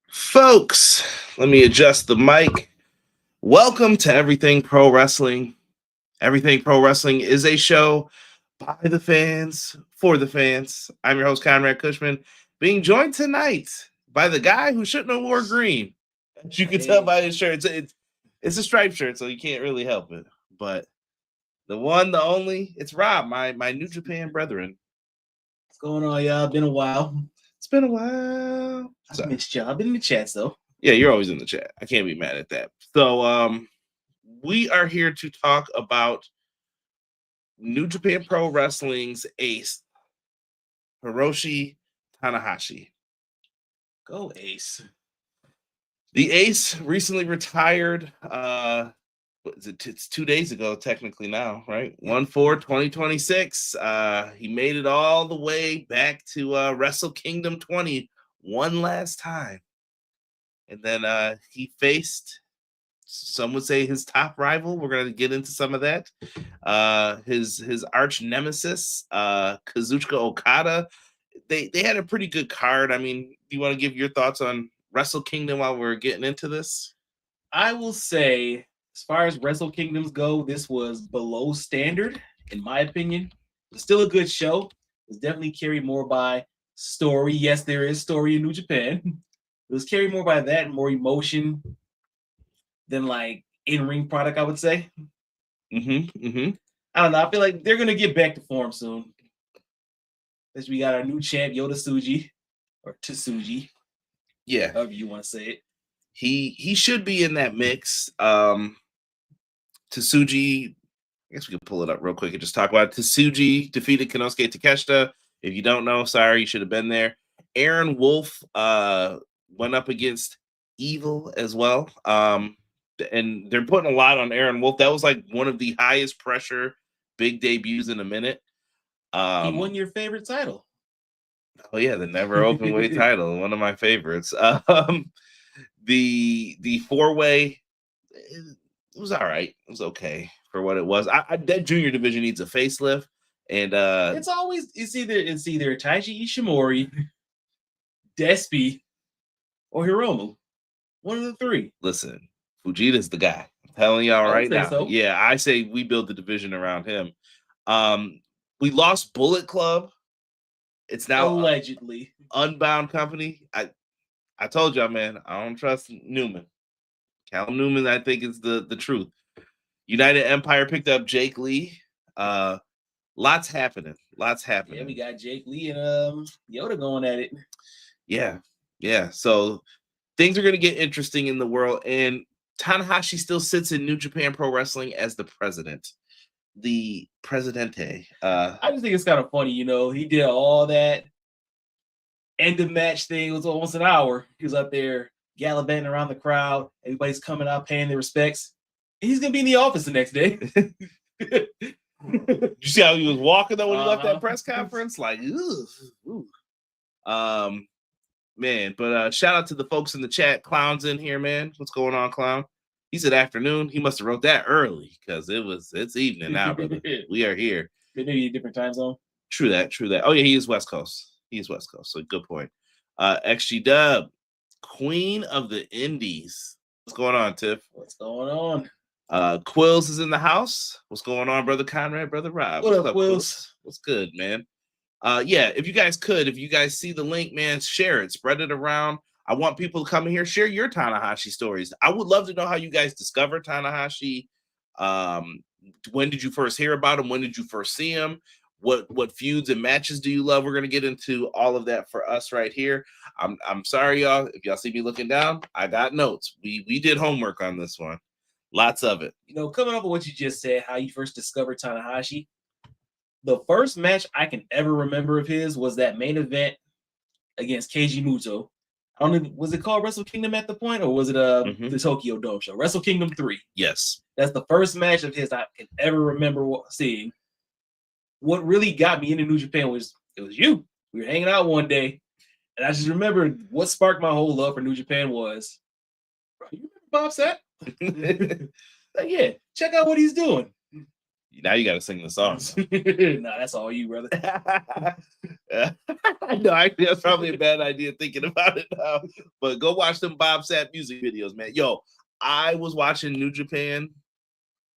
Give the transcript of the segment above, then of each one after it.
Folks, let me adjust the mic. Welcome to Everything Pro Wrestling. Everything Pro Wrestling is a show by the fans, for the fans. I'm your host, Conrad Cushman, being joined tonight by the guy who shouldn't have wore green. As you can tell by his shirt, it's a striped shirt, so you can't really help it. But the one, the only, it's Rob, my New Japan brethren. What's going on, y'all? Been a while. It's been a while. I missed y'all. I've been in the chats, though. Yeah, you're always in the chat. I can't be mad at that. So, we are here to talk about New Japan Pro Wrestling's ace, Hiroshi Tanahashi. Go Ace. The ace recently retired. It's 2 days ago, technically now, right? 1/4/2026. He made it all the way back to Wrestle Kingdom 20 one last time. And then he faced, some would say, his top rival. We're going to get into some of that. His arch nemesis, Kazuchika Okada. They had a pretty good card. I mean, do you want to give your thoughts on Wrestle Kingdom while we're getting into this? I will say, as far as Wrestle Kingdoms go, this was below standard, in my opinion. It's still a good show. It's definitely carried more by story. Yes, there is story in New Japan. It was carried more by that, more emotion than like in-ring product, I would say. I don't know. I feel like they're gonna get back to form soon. As we got our new champ, Yoda Tsuji, or Tsuji. Yeah. However you want to say it. He should be in that mix. Tsuji, I guess we could pull it up real quick and just talk about it. Tsuji defeated Konosuke Takeshita. If you don't know, sorry, you should have been there. Aaron Wolf went up against Evil as well. And they're putting a lot on Aaron Wolf. That was like one of the highest pressure big debuts in a minute. He won your favorite title. Oh yeah, the never open weight title, one of my favorites. The 4-way, it was all right. It was okay for what it was. That junior division needs a facelift, and it's either Taiji Ishimori, Despy, or Hiromu. One of the three. Listen, Fujita's the guy. I'm telling y'all right now. So. Yeah, I say we build the division around him. We lost Bullet Club. It's now allegedly Unbound Company. I told y'all, man, I don't trust Newman. Callum Newman, I think, is the truth. United Empire picked up Jake Lee. Lots happening. Yeah, we got Jake Lee and Yoda going at it. Yeah. So things are going to get interesting in the world. And Tanahashi still sits in New Japan Pro Wrestling as the president. The Presidente. I just think it's kind of funny, he did all that end of match thing. It was almost an hour. He was up there gallivanting around the crowd. Everybody's coming out paying their respects. And he's gonna be in the office the next day. You see how he was walking though when he left that press conference? Like, ooh. Man, but shout out to the folks in the chat. Clown's in here, man. What's going on, Clown? He said afternoon. He must have wrote that early because it's evening now, brother. We are here. Maybe a different time zone. True that. Oh yeah, he is West Coast. So good point. XG Dub, Queen of the Indies. What's going on, Tiff? What's going on? Quills is in the house. What's going on, brother Conrad, brother Rob? What up, Quills? What's good, man? Yeah, if you guys see the link, man, share it, spread it around. I want people to come in here, share your Tanahashi stories. I would love to know how you guys discovered Tanahashi. When did you first hear about him? When did you first see him? What feuds and matches do you love? We're gonna get into all of that for us right here. I'm sorry, y'all. If y'all see me looking down, I got notes. We did homework on this one. Lots of it. Coming off of what you just said, how you first discovered Tanahashi. The first match I can ever remember of his was that main event against Keiji Muto. I don't know, was it called Wrestle Kingdom at the point, or was it the Tokyo Dome show? Wrestle Kingdom 3. Yes. That's the first match of his I can ever remember seeing. What really got me into New Japan was you. We were hanging out one day, and I just remember what sparked my whole love for New Japan was, bro, you remember Bob Sapp? Like, yeah, check out what he's doing. Now you got to sing the song. Nah, that's all you, brother. No, actually, that's probably a bad idea thinking about it now. But go watch them Bob Sapp music videos, man. Yo, I was watching New Japan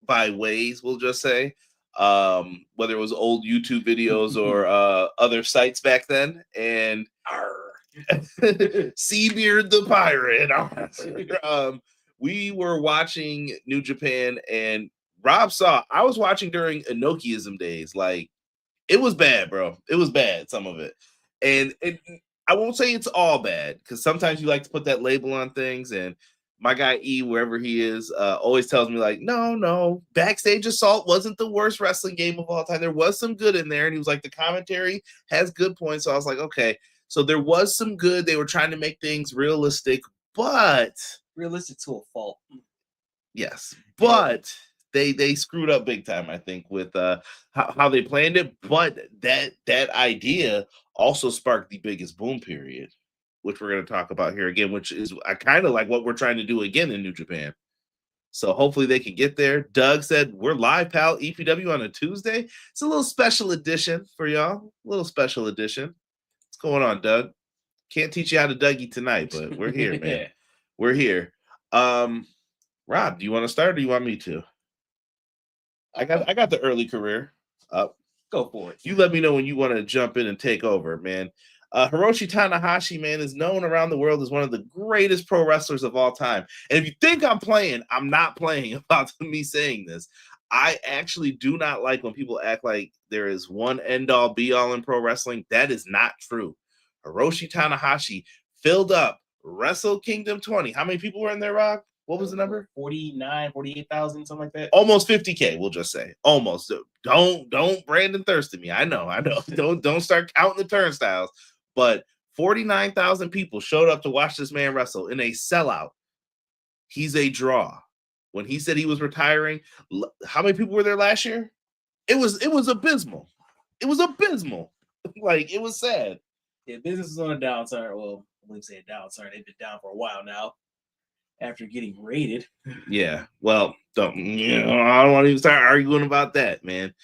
by ways, we'll just say, whether it was old YouTube videos or other sites back then, and Seabeard the Pirate. We were watching New Japan, and Rob saw I was watching during Inokiism days. Like, it was bad, bro. It was bad, some of it. And I won't say it's all bad, because sometimes you like to put that label on things, and my guy E, wherever he is, always tells me, like, no, Backstage Assault wasn't the worst wrestling game of all time. There was some good in there, and he was like, the commentary has good points. So I was like, okay. So there was some good. They were trying to make things realistic, but realistic to a fault. Yes, but they screwed up big time, I think, with how they planned it. But that idea also sparked the biggest boom period, which we're going to talk about here again, which is kind of like what we're trying to do again in New Japan. So hopefully they can get there. Doug said, we're live, pal, EPW on a Tuesday. It's a little special edition for y'all. A little special edition. What's going on, Doug? Can't teach you how to Dougie tonight, but we're here, man. We're here. Rob, do you want to start or do you want me to? I got the early career up. Go for it. You let me know when you want to jump in and take over, man. Hiroshi Tanahashi, man, is known around the world as one of the greatest pro wrestlers of all time. And if you think I'm playing, I'm not playing about me saying this. I actually do not like when people act like there is one end-all, be-all in pro wrestling. That is not true. Hiroshi Tanahashi filled up Wrestle Kingdom 20. How many people were in there, Rob? What was the number? 49, 48,000, something like that. Almost 50K, we'll just say. Almost. Don't Brandon Thurston me. I know. Don't start counting the turnstiles. But 49,000 people showed up to watch this man wrestle in a sellout. He's a draw. When he said he was retiring, how many people were there last year? It was abysmal. It was abysmal. Like, it was sad. Yeah, business is on a downside. Well, I wouldn't say a downside. They've been down for a while now after getting raided. Yeah. Well, I don't want to even start arguing about that, man.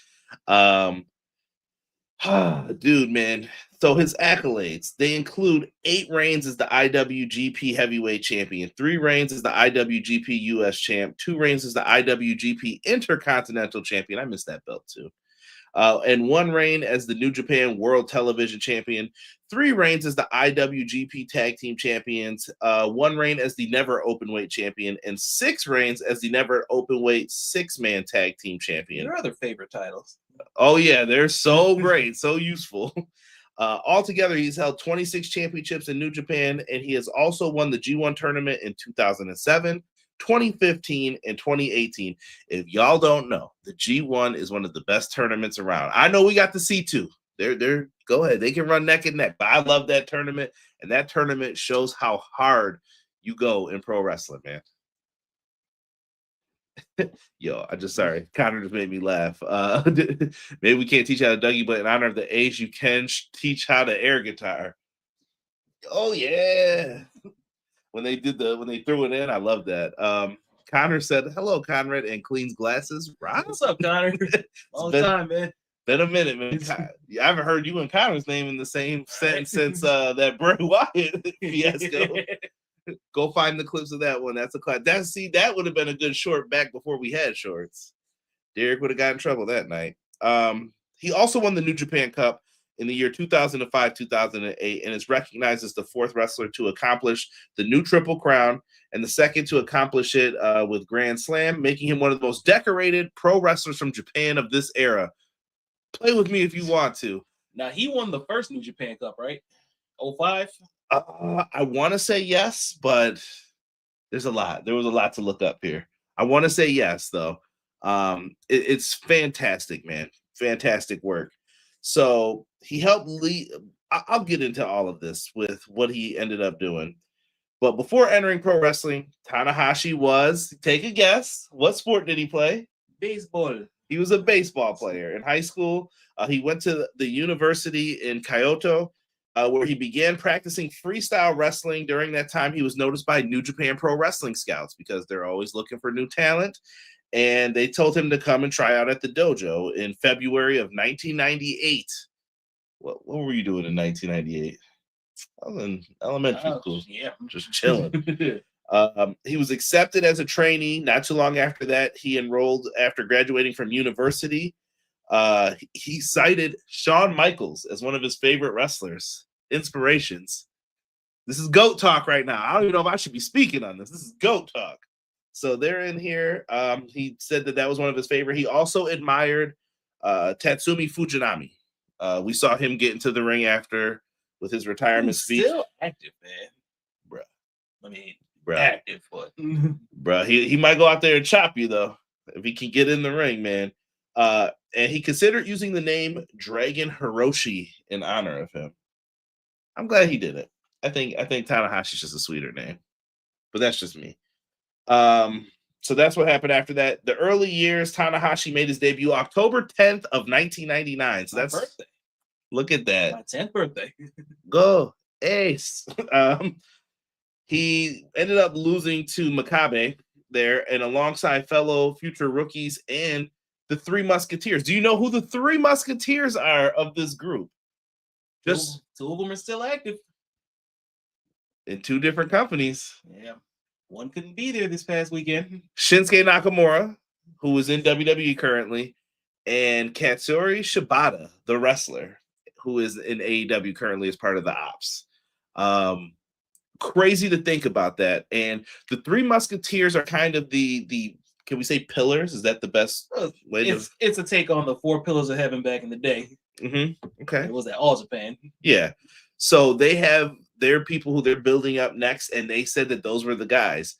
Dude, man. So his accolades, they include 8 reigns as the IWGP Heavyweight Champion, 3 reigns as the IWGP US Champ, 2 reigns as the IWGP Intercontinental Champion. I missed that belt too. And 1 reign as the New Japan World Television Champion, 3 reigns as the IWGP Tag Team Champions, 1 reign as the Never Openweight Champion, and 6 reigns as the Never Openweight 6-man Tag Team Champion. Your other favorite titles. Oh, yeah, they're so great, so useful. Altogether, he's held 26 championships in New Japan, and he has also won the G1 tournament in 2007, 2015, and 2018. If y'all don't know, the G1 is one of the best tournaments around. I know we got the C2. They're go ahead. They can run neck and neck, but I love that tournament, and that tournament shows how hard you go in pro wrestling, man. Yo, sorry. Connor just made me laugh. Maybe we can't teach how to Dougie, but in honor of the age, you can teach how to air guitar. Oh yeah. When they threw it in, I love that. Connor said, hello, Conrad, and cleans glasses. Right? What's up, Connor? Long time, man. Been a minute, man. I haven't heard you and Connor's name in the same sentence since that Bray Wyatt fiasco. Go find the clips of that one. That's a class. That would have been a good short back before we had shorts. Derek would have got in trouble that night. He also won the New Japan Cup in the year 2005, 2008, and is recognized as the 4th wrestler to accomplish the new Triple Crown and the 2nd to accomplish it with Grand Slam, making him one of the most decorated pro wrestlers from Japan of this era. Play with me if you want to. Now, he won the first New Japan Cup, right? 05? I want to say yes, but there's a lot. There was a lot to look up here. I want to say yes, though. It's fantastic, man. Fantastic work. So he helped lead. I'll get into all of this with what he ended up doing. But before entering pro wrestling, Tanahashi was, take a guess, what sport did he play? Baseball. He was a baseball player. In high school, he went to the university in Kyoto, where he began practicing freestyle wrestling. During that time, he was noticed by New Japan Pro Wrestling Scouts because they're always looking for new talent. and they told him to come and try out at the dojo in February of 1998. What were you doing in 1998? I was in elementary school. Yeah, just chilling. He was accepted as a trainee. Not too long after that, he enrolled after graduating from university. He cited Shawn Michaels as one of his favorite wrestlers, inspirations. This is GOAT talk right now. I don't even know if I should be speaking on this. This is GOAT talk. So they're in here. He said that was one of his favorite. He also admired Tatsumi Fujinami. We saw him get into the ring after with his retirement speech. Still active, man. Bruh. I mean, Bruh. active, but Bruh, he might go out there and chop you though if he can get in the ring, man. And he considered using the name Dragon Hiroshi in honor of him. I'm glad he did it. I think Tanahashi's just a sweeter name, but that's just me. So that's what happened after that. The early years, Tanahashi made his debut October 10th of 1999. So that's birthday. Look at that. My 10th birthday. Go Ace. He ended up losing to Makabe there, and alongside fellow future rookies and the Three Musketeers. Do you know who the Three Musketeers are of this group? Just two of them are still active in two different companies. Yeah, one couldn't be there this past weekend. Shinsuke Nakamura, who is in WWE currently, and Katsuri Shibata, the wrestler, who is in AEW currently as part of the Ops. Crazy to think about that. And the Three Musketeers are kind of the can we say pillars? Is that the best way? It's a take on the Four Pillars of Heaven back in the day. Okay. It was that All Japan. Yeah. So they have their people who they're building up next, and they said that those were the guys.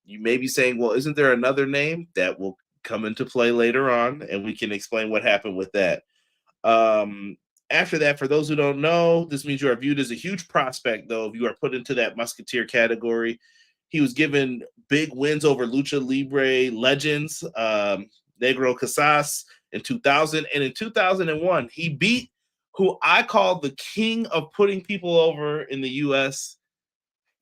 You may be saying, well, isn't there another name that will come into play later on, and we can explain what happened with that. After that, for those who don't know, this means you are viewed as a huge prospect, though, if you are put into that Musketeer category. He was given big wins over Lucha Libre legends, Negro Casas in 2000. And in 2001, he beat who I call the king of putting people over in the U.S.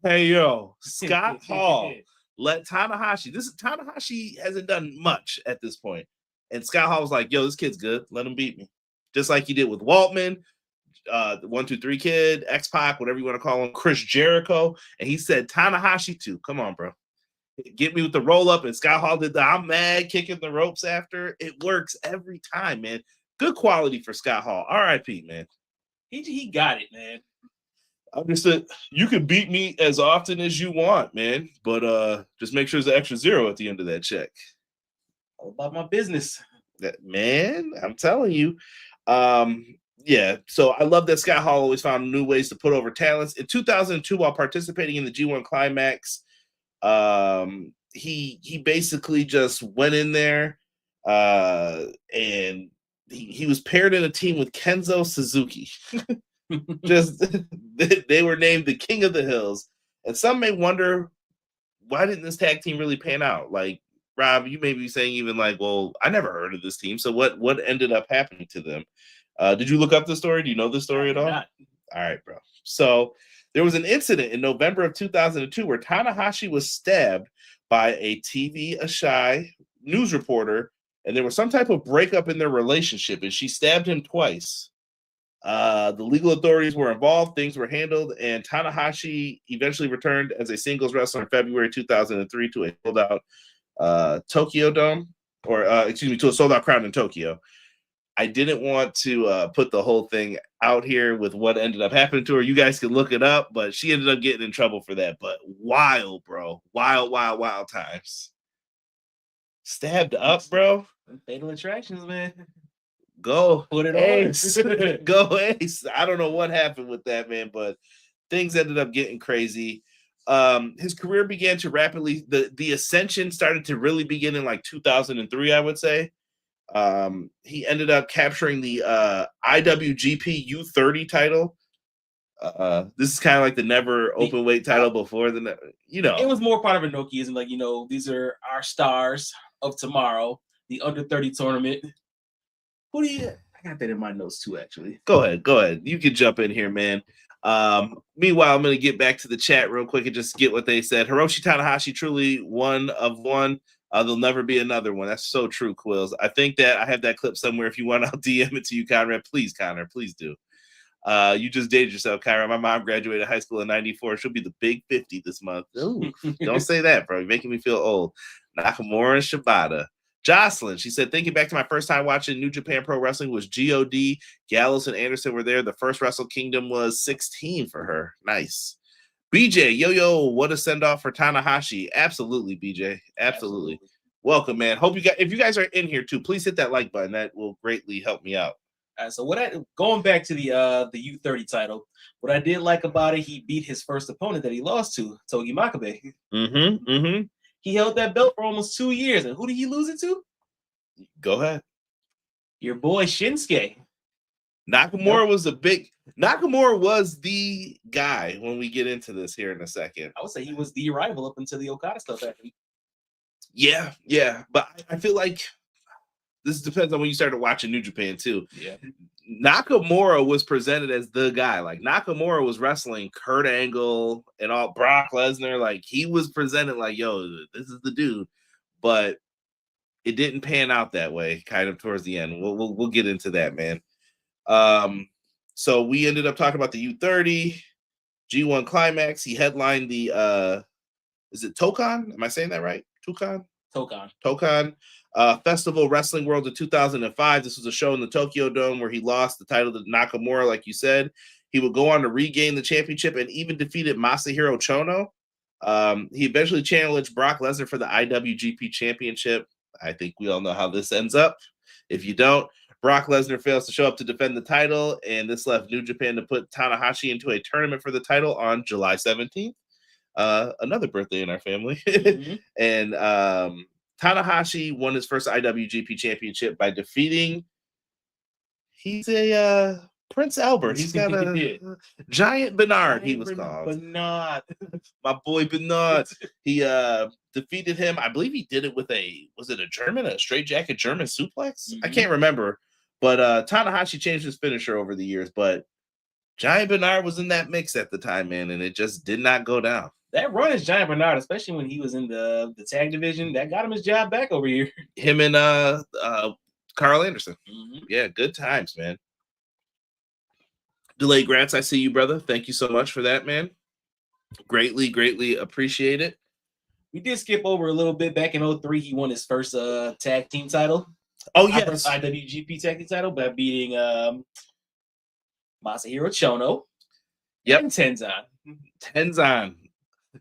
Hey, yo, Scott Hall. Let Tanahashi. Tanahashi hasn't done much at this point. And Scott Hall was like, yo, this kid's good. Let him beat me. Just like he did with Waltman, the 1-2-3 Kid, X-Pac, whatever you want to call him, Chris Jericho. And he said, Tanahashi too. Come on, bro. Get me with the roll-up. And Scott Hall did the I'm mad kicking the ropes after. It works every time, man. Good quality for Scott Hall. R.I.P., man. He got it, man. I just said, you can beat me as often as you want, man. But just make sure there's an extra zero at the end of that check. All about my business. Man, I'm telling you. Yeah, so I love that Scott Hall always found new ways to put over talents. In 2002, while participating in the G1 Climax, he basically just went in there and he was paired in a team with Kenzo Suzuki. Just they were named the King of the Hills. And some may wonder, why didn't this tag team really pan out? Like, Rob, you may be saying even like, well, I never heard of this team. So what ended up happening to them? Did you look up the story? Do you know the story at all? Not. All right, bro. So there was an incident in November of 2002 where Tanahashi was stabbed by a TV Asahi news reporter, and there was some type of breakup in their relationship, and she stabbed him twice. The legal authorities were involved, things were handled, and Tanahashi eventually returned as a singles wrestler in February 2003 to a sold-out Tokyo Dome, or to a sold-out crowd in Tokyo. I didn't want to put the whole thing out here with what ended up happening to her. You guys can look it up, but she ended up getting in trouble for that. But wild, bro. Wild times. Stabbed up, bro. Fatal Attractions, man. Go. Put it Ace. on. Go Ace. I don't know what happened with that, man, but things ended up getting crazy. His career began to rapidly, the ascension started to really begin in like 2003, I would say. He ended up capturing the IWGP U30 title. This is kind of like the never open weight title before the, It was more part of Inokiism, like, these are our stars of tomorrow, the under 30 tournament. Who do you? I got that in my notes too, actually. Go ahead. You can jump in here, man. Meanwhile, I'm going to get back to the chat real quick and just get what they said. Hiroshi Tanahashi, truly one of one. There'll never be another one. That's so true, Quills. I think that I have that clip somewhere. If you want, I'll DM it to you, Conrad. Please, Conrad, please do. You just dated yourself, Conrad. My mom graduated high school in '94. She'll be the big 50 this month. Ooh, don't say that, bro. You're making me feel old. Nakamura and Shibata. Jocelyn, she said, thinking back to my first time watching New Japan Pro Wrestling was G.O.D. Gallows and Anderson were there. The first Wrestle Kingdom was 16 for her. Nice. BJ, yo, what a send-off for Tanahashi. Absolutely, BJ. Absolutely. Welcome, man. Hope you guys, if you guys are in here too, please hit that like button. That will greatly help me out. So going back to the U30 title, what I did like about it, he beat his first opponent that he lost to, Togi Makabe. He held that belt for almost 2 years, and who did he lose it to? Go ahead. Your boy Shinsuke. Nakamura was the guy when we get into this here in a second. I would say he was the rival up until the Okada stuff happened. Yeah. But I feel like this depends on when you started watching New Japan too. Yeah. Nakamura was presented as the guy. Like Nakamura was wrestling Kurt Angle and all Brock Lesnar. Like he was presented like, yo, this is the dude. But it didn't pan out that way kind of towards the end. We'll get into that, man. So we ended up talking about the U30 G1 Climax. He headlined the is it Tokon? Am I saying that right? Tokon. Festival Wrestling World in 2005. This was a show in the Tokyo Dome where he lost the title to Nakamura, like you said. He would go on to regain the championship and even defeated Masahiro Chono. He eventually challenged Brock Lesnar for the IWGP Championship. I think we all know how this ends up. If you don't, Brock Lesnar fails to show up to defend the title, and this left New Japan to put Tanahashi into a tournament for the title on July 17th. Another birthday in our family. And Tanahashi won his first IWGP Championship by defeating Prince Albert. He's got a Giant Bernard, he was called. Bernard. My boy Bernard. He defeated him. I believe he did it with a straight jacket German suplex? I can't remember. But Tanahashi changed his finisher over the years. But Giant Bernard was in that mix at the time, man, and it just did not go down. That run is Giant Bernard, especially when he was in the tag division. That got him his job back over here. Him and Carl Anderson. Yeah, good times, man. Delayed Grants, I see you, brother. Thank you so much for that, man. Greatly appreciate it. We did skip over a little bit. Back in 2003, he won his first tag team title. Oh, yes. IWGP tag team title by beating Masahiro Chono. Yep. And Tenzan.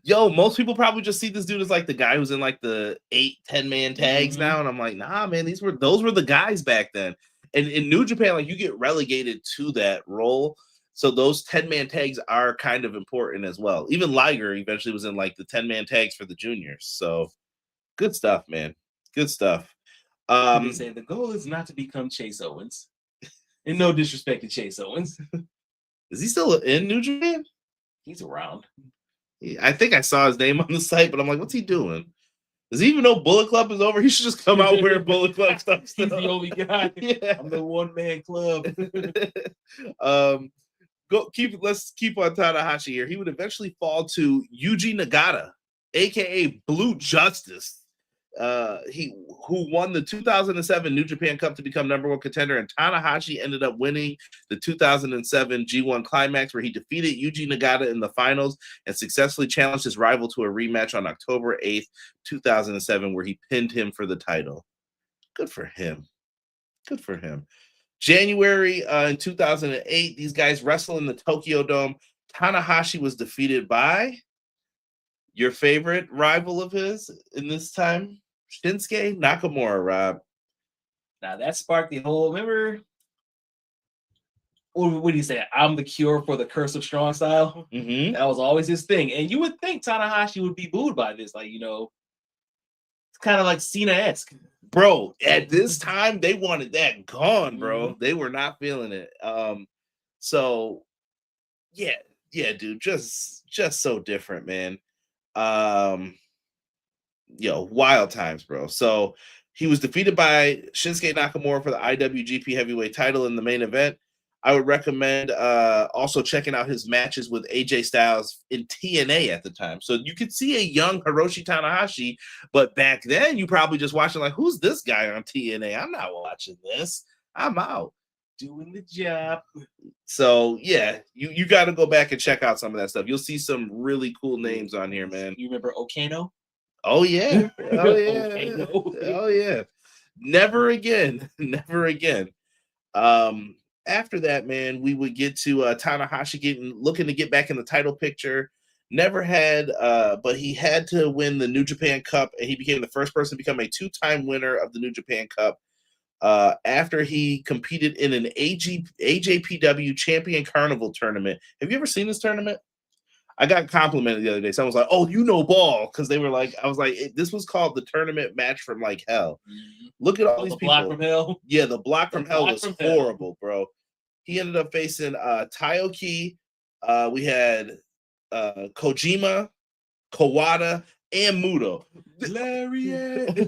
Yo, most people probably just see this dude as like the guy who's in like the 8-10 man tags now. And I'm like, nah, man, those were the guys back then. And in New Japan, like you get relegated to that role. So those 10-man tags are kind of important as well. Even Liger eventually was in like the 10-man tags for the juniors. So good stuff, man. Good stuff. They say the goal is not to become Chase Owens. And no disrespect to Chase Owens. Is he still in New Japan? He's around. I think I saw his name on the site, but I'm like, what's he doing? Does he even know Bullet Club is over? He should just come out wearing Bullet Club stuff. He's the only guy. Yeah. I'm the one-man club. Let's keep on Tanahashi here. He would eventually fall to Yuji Nagata, aka Blue Justice. Who won the 2007 New Japan Cup to become #1 contender, and Tanahashi ended up winning the 2007 G1 Climax, where he defeated Yuji Nagata in the finals and successfully challenged his rival to a rematch on October 8th, 2007, where he pinned him for the title. Good for him. January in 2008, these guys wrestle in the Tokyo Dome. Tanahashi was defeated by your favorite rival of his in this time, Shinsuke Nakamura, Rob. Now that sparked the whole, remember, what do you say? I'm the cure for the curse of strong style. That was always his thing. And you would think Tanahashi would be booed by this. Like, it's kind of like Cena-esque. Bro, at this time, they wanted that gone, bro. They were not feeling it. So, yeah, dude, just so different, man. Wild times, bro. So he was defeated by Shinsuke Nakamura for the IWGP Heavyweight title in the main event. I would recommend also checking out his matches with AJ Styles in TNA at the time. So you could see a young Hiroshi Tanahashi, but back then you probably just watching like, who's this guy on TNA? I'm not watching this. I'm out. Doing the job. So yeah, you got to go back and check out some of that stuff. You'll see some really cool names on here, man. You remember Okano? Oh yeah. Oh yeah. Okano. Oh yeah. Never again. Never again. After that, man, we would get to Tanahashi looking to get back in the title picture. Never had, but he had to win the New Japan Cup, and he became the first person to become a 2-time winner of the New Japan Cup. After he competed in an AJPW Champion Carnival tournament. Have you ever seen this tournament? I got complimented the other day. Someone was like, "Oh, you know ball," because they were like, I was like, this was called the tournament match from like hell. Look at all these the people. Block from hell. Yeah, the block from hell was horrible, bro. He ended up facing Taioki. We had Kojima, Kawada, and Muto. Lariat.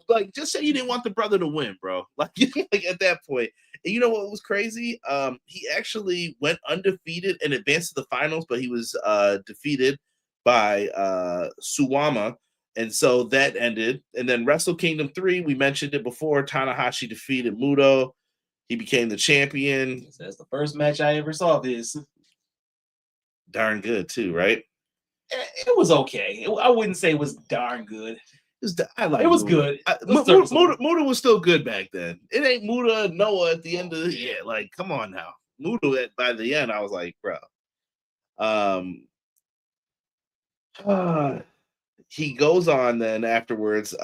Like, just say you didn't want the brother to win, bro. Like at that point. And you know what was crazy? He actually went undefeated and advanced to the finals, but he was defeated by Suwama. And so that ended. And then Wrestle Kingdom 3, we mentioned it before. Tanahashi defeated Muto. He became the champion. That's the first match I ever saw of his. Darn good, too, right? It was okay. I wouldn't say it was darn good. It was good. Muta was still good back then. It ain't Muta Noah at the end of the year. Like, come on now. Muta by the end, I was like, bro. He goes on then afterwards.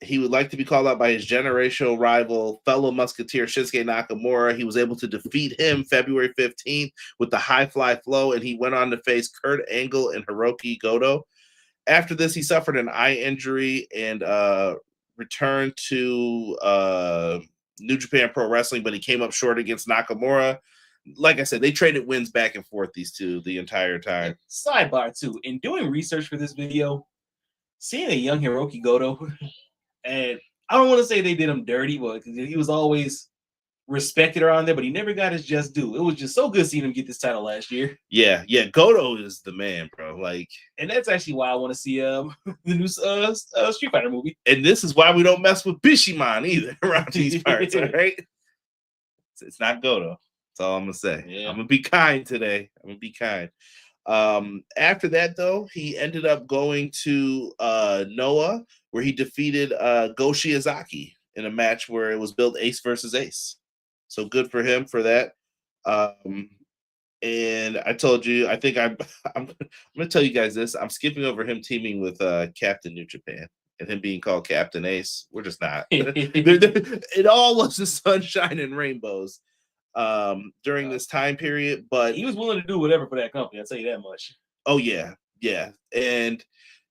He would like to be called out by his generational rival, fellow Musketeer Shinsuke Nakamura. He was able to defeat him February 15th with the high fly flow, and he went on to face Kurt Angle and Hiroki Goto. After this, he suffered an eye injury and returned to New Japan Pro Wrestling, but he came up short against Nakamura. Like I said, they traded wins back and forth, these two, the entire time. Sidebar, too. In doing research for this video, seeing a young Hiroki Goto, and I don't want to say they did him dirty, but he was always respected around there, but he never got his just due. It was just so good seeing him get this title last year. Yeah, Goto is the man, bro. Like, and that's actually why I want to see the new Street Fighter movie. And this is why we don't mess with Bishamon either around these parts, all right? It's not Goto. That's all I'm gonna say. Yeah. I'm gonna be kind today. I'm gonna be kind. After that, though, he ended up going to Noah, where he defeated Go Shiozaki in a match where it was billed Ace versus Ace. So good for him for that. And I told you, I think I'm gonna tell you guys this. I'm skipping over him teaming with Captain New Japan and him being called Captain Ace. We're just not. It all was the sunshine and rainbows during this time period, but he was willing to do whatever for that company. I'll tell you that much. Oh yeah. And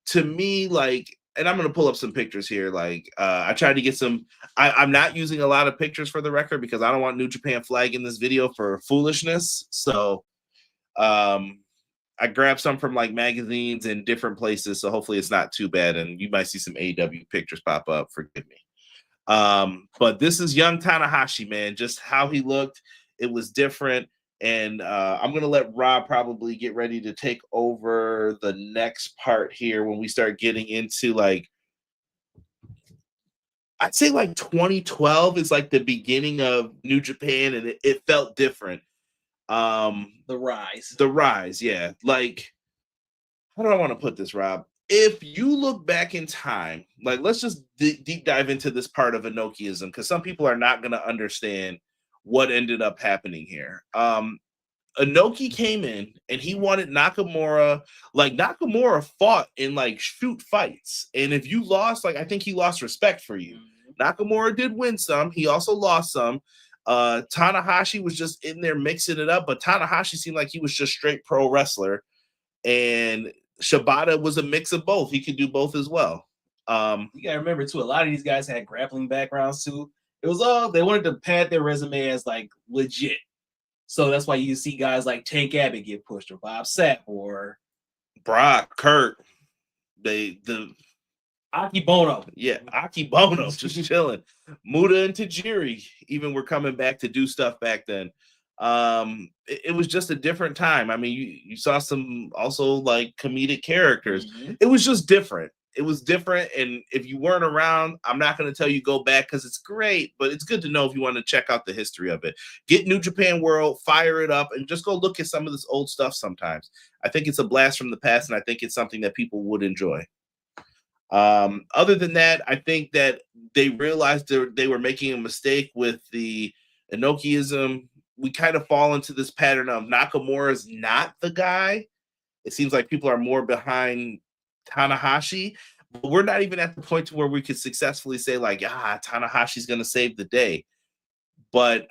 to me, like, and I'm gonna pull up some pictures here. Like, I tried to get some. I'm not using a lot of pictures for the record because I don't want New Japan flag in this video for foolishness. So, I grabbed some from like magazines and different places. So hopefully it's not too bad, and you might see some AEW pictures pop up. Forgive me. But this is young Tanahashi, man. Just how he looked, it was different. And I'm going to let Rob probably get ready to take over the next part here when we start getting into, like, I'd say like 2012 is like the beginning of New Japan, and it felt different. The rise. Yeah. Like, how do I want to put this, Rob? If you look back in time, like, let's just deep dive into this part of Inokiism, because some people are not going to understand what ended up happening here. Inoki came in and he wanted Nakamura. Like, Nakamura fought in like shoot fights, and if you lost, like, I think he lost respect for you. Nakamura did win some. He also lost some. Tanahashi was just in there mixing it up, but Tanahashi seemed like he was just straight pro wrestler, and Shibata was a mix of both. He could do both as well. You gotta remember too, a lot of these guys had grappling backgrounds too. It was all they wanted to pad their resume as like legit. So that's why you see guys like Tank Abbott get pushed, or Bob Sapp, or Brock, Kurt. Akibono. Yeah, Akibono just chilling. Muda and Tajiri even were coming back to do stuff back then. It was just a different time. I mean, you saw some also like comedic characters. It was just different. It was different, and if you weren't around, I'm not going to tell you go back because it's great, but it's good to know if you want to check out the history of it. Get New Japan World, fire it up, and just go look at some of this old stuff sometimes. I think it's a blast from the past, and I think it's something that people would enjoy. Other than that, I think that they realized they were making a mistake with the Inokiism. We kind of fall into this pattern of Nakamura is not the guy. It seems like people are more behind Tanahashi, but we're not even at the point to where we could successfully say like, Tanahashi's going to save the day. But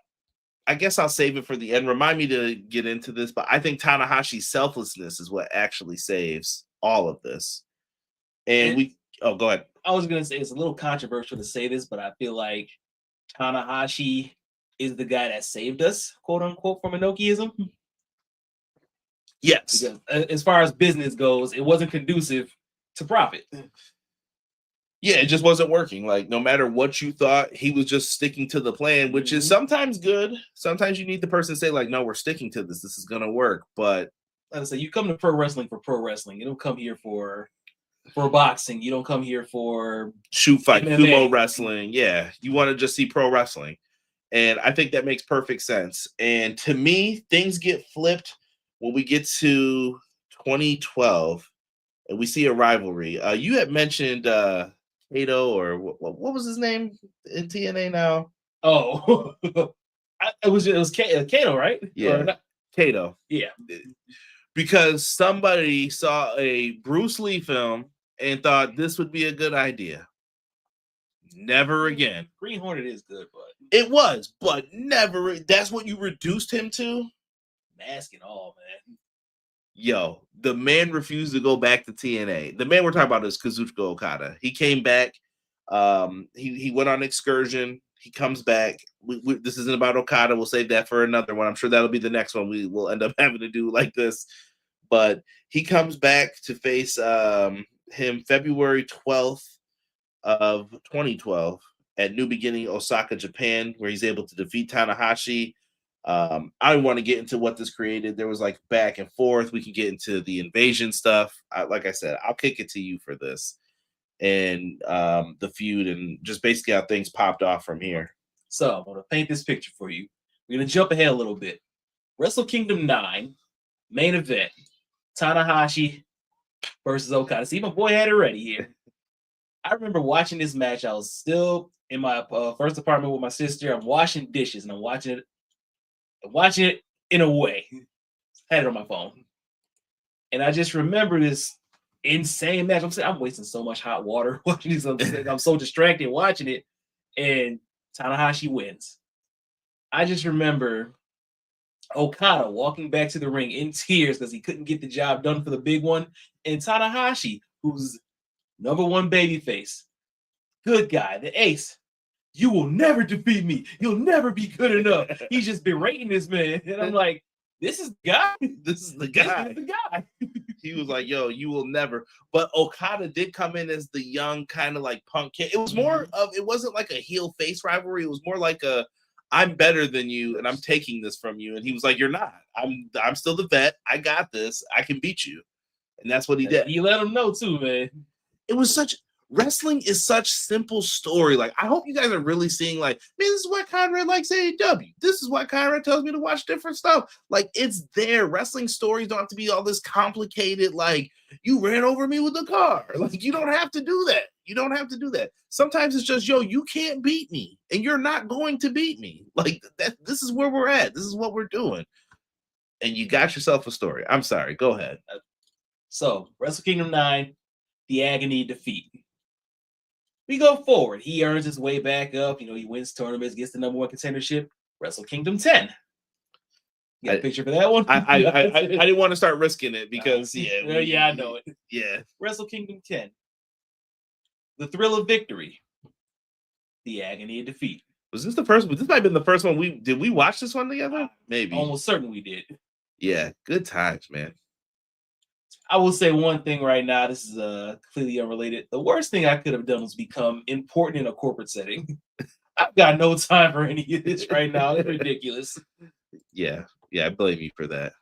I guess I'll save it for the end. Remind me to get into this, but I think Tanahashi's selflessness is what actually saves all of this. And go ahead. I was going to say it's a little controversial to say this, but I feel like Tanahashi is the guy that saved us, quote unquote, from Inokiism. Yes. Because as far as business goes, it wasn't conducive to profit. Yeah, it just wasn't working. Like, no matter what you thought, he was just sticking to the plan, which is sometimes good. Sometimes you need the person to say, like, no, we're sticking to this. This is going to work. But like I say, you come to pro wrestling for pro wrestling. You don't come here for boxing. You don't come here for shoot fight, MMA. sumo wrestling. Yeah, you want to just see pro wrestling. And I think that makes perfect sense. And to me, things get flipped when we get to 2012 and we see a rivalry. You had mentioned Kato, or what was his name in TNA now? Oh, it was Kato, right? Yeah, Kato. Yeah, because somebody saw a Bruce Lee film and thought this would be a good idea. Never again. Green Hornet is good, but it was, but never. That's what you reduced him to. Mask and all, man. Yo, the man refused to go back to TNA. The man we're talking about is Kazuchika Okada. He came back. He went on excursion. He comes back. This isn't about Okada. We'll save that for another one. I'm sure that'll be the next one we will end up having to do like this. But he comes back to face him February 12th of 2012 at New Beginning, Osaka, Japan, where he's able to defeat Tanahashi. I don't want to get into what this created. There was like back and forth. We can get into the invasion stuff. Like I said, I'll kick it to you for this and the feud and just basically how things popped off from here. So I'm going to paint this picture for you. We're going to jump ahead a little bit. Wrestle Kingdom 9, main event, Tanahashi versus Okada. See, my boy had it ready here. I remember watching this match. I was still in my first apartment with my sister. I'm washing dishes and I'm watching it in a way. I had it on my phone. And I just remember this insane match. I'm wasting so much hot water watching this. I'm so distracted watching it. And Tanahashi wins. I just remember Okada walking back to the ring in tears because he couldn't get the job done for the big one. And Tanahashi, who's number one babyface, good guy, the ace. You will never defeat me. You'll never be good enough. He's just berating this man. And I'm like, this is the guy. This is the guy. This is the guy. He was like, yo, you will never. But Okada did come in as the young kind of like punk kid. It was more of, it wasn't like a heel face rivalry. It was more like a, I'm better than you and I'm taking this from you. And he was like, you're not. I'm still the vet. I got this. I can beat you. And that's what he did. He let him know too, man. It was wrestling is such simple story. Like, I hope you guys are really seeing, like, man, this is why Conrad likes AEW. This is why Conrad tells me to watch different stuff. Like, it's there. Wrestling stories don't have to be all this complicated, like, you ran over me with a car. Like, you don't have to do that. You don't have to do that. Sometimes it's just, yo, you can't beat me, and you're not going to beat me. Like, this is where we're at. This is what we're doing. And you got yourself a story. I'm sorry. Go ahead. So, Wrestle Kingdom 9, the Agony defeat. We go forward. He earns his way back up. You know, he wins tournaments, gets the number one contendership. Wrestle Kingdom 10. You got a picture for that one? I didn't want to start risking it because, yeah, I know it. Yeah. Wrestle Kingdom 10. The Thrill of Victory. The Agony of Defeat. Was this the first one? This might have been the first one. Did we watch this one together? Maybe. Almost certain we did. Yeah. Good times, man. I will say one thing right now. This is completely unrelated. The worst thing I could have done was become important in a corporate setting. I've got no time for any of this right now. It's ridiculous. Yeah, I blame you for that.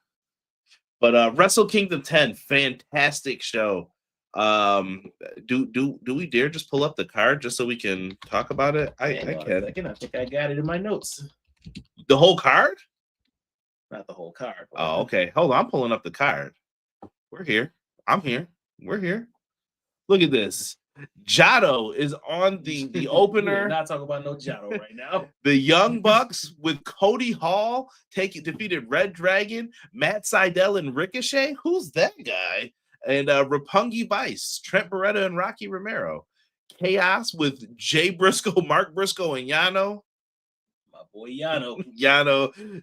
But Wrestle Kingdom 10, fantastic show. Do we dare just pull up the card just so we can talk about it? I can. I think I got it in my notes. The whole card? Not the whole card. Oh, okay. Hold on, I'm pulling up the card. We're here. I'm here. We're here. Look at this. Jado is on the opener. We're not talking about no Jado right now. The Young Bucks with Cody Hall defeated Red Dragon, Matt Sydal, and Ricochet. Who's that guy? And Roppongi Vice, Trent Beretta, and Rocky Romero. Chaos with Jay Briscoe, Mark Briscoe, and Yano. My boy Yano. Yano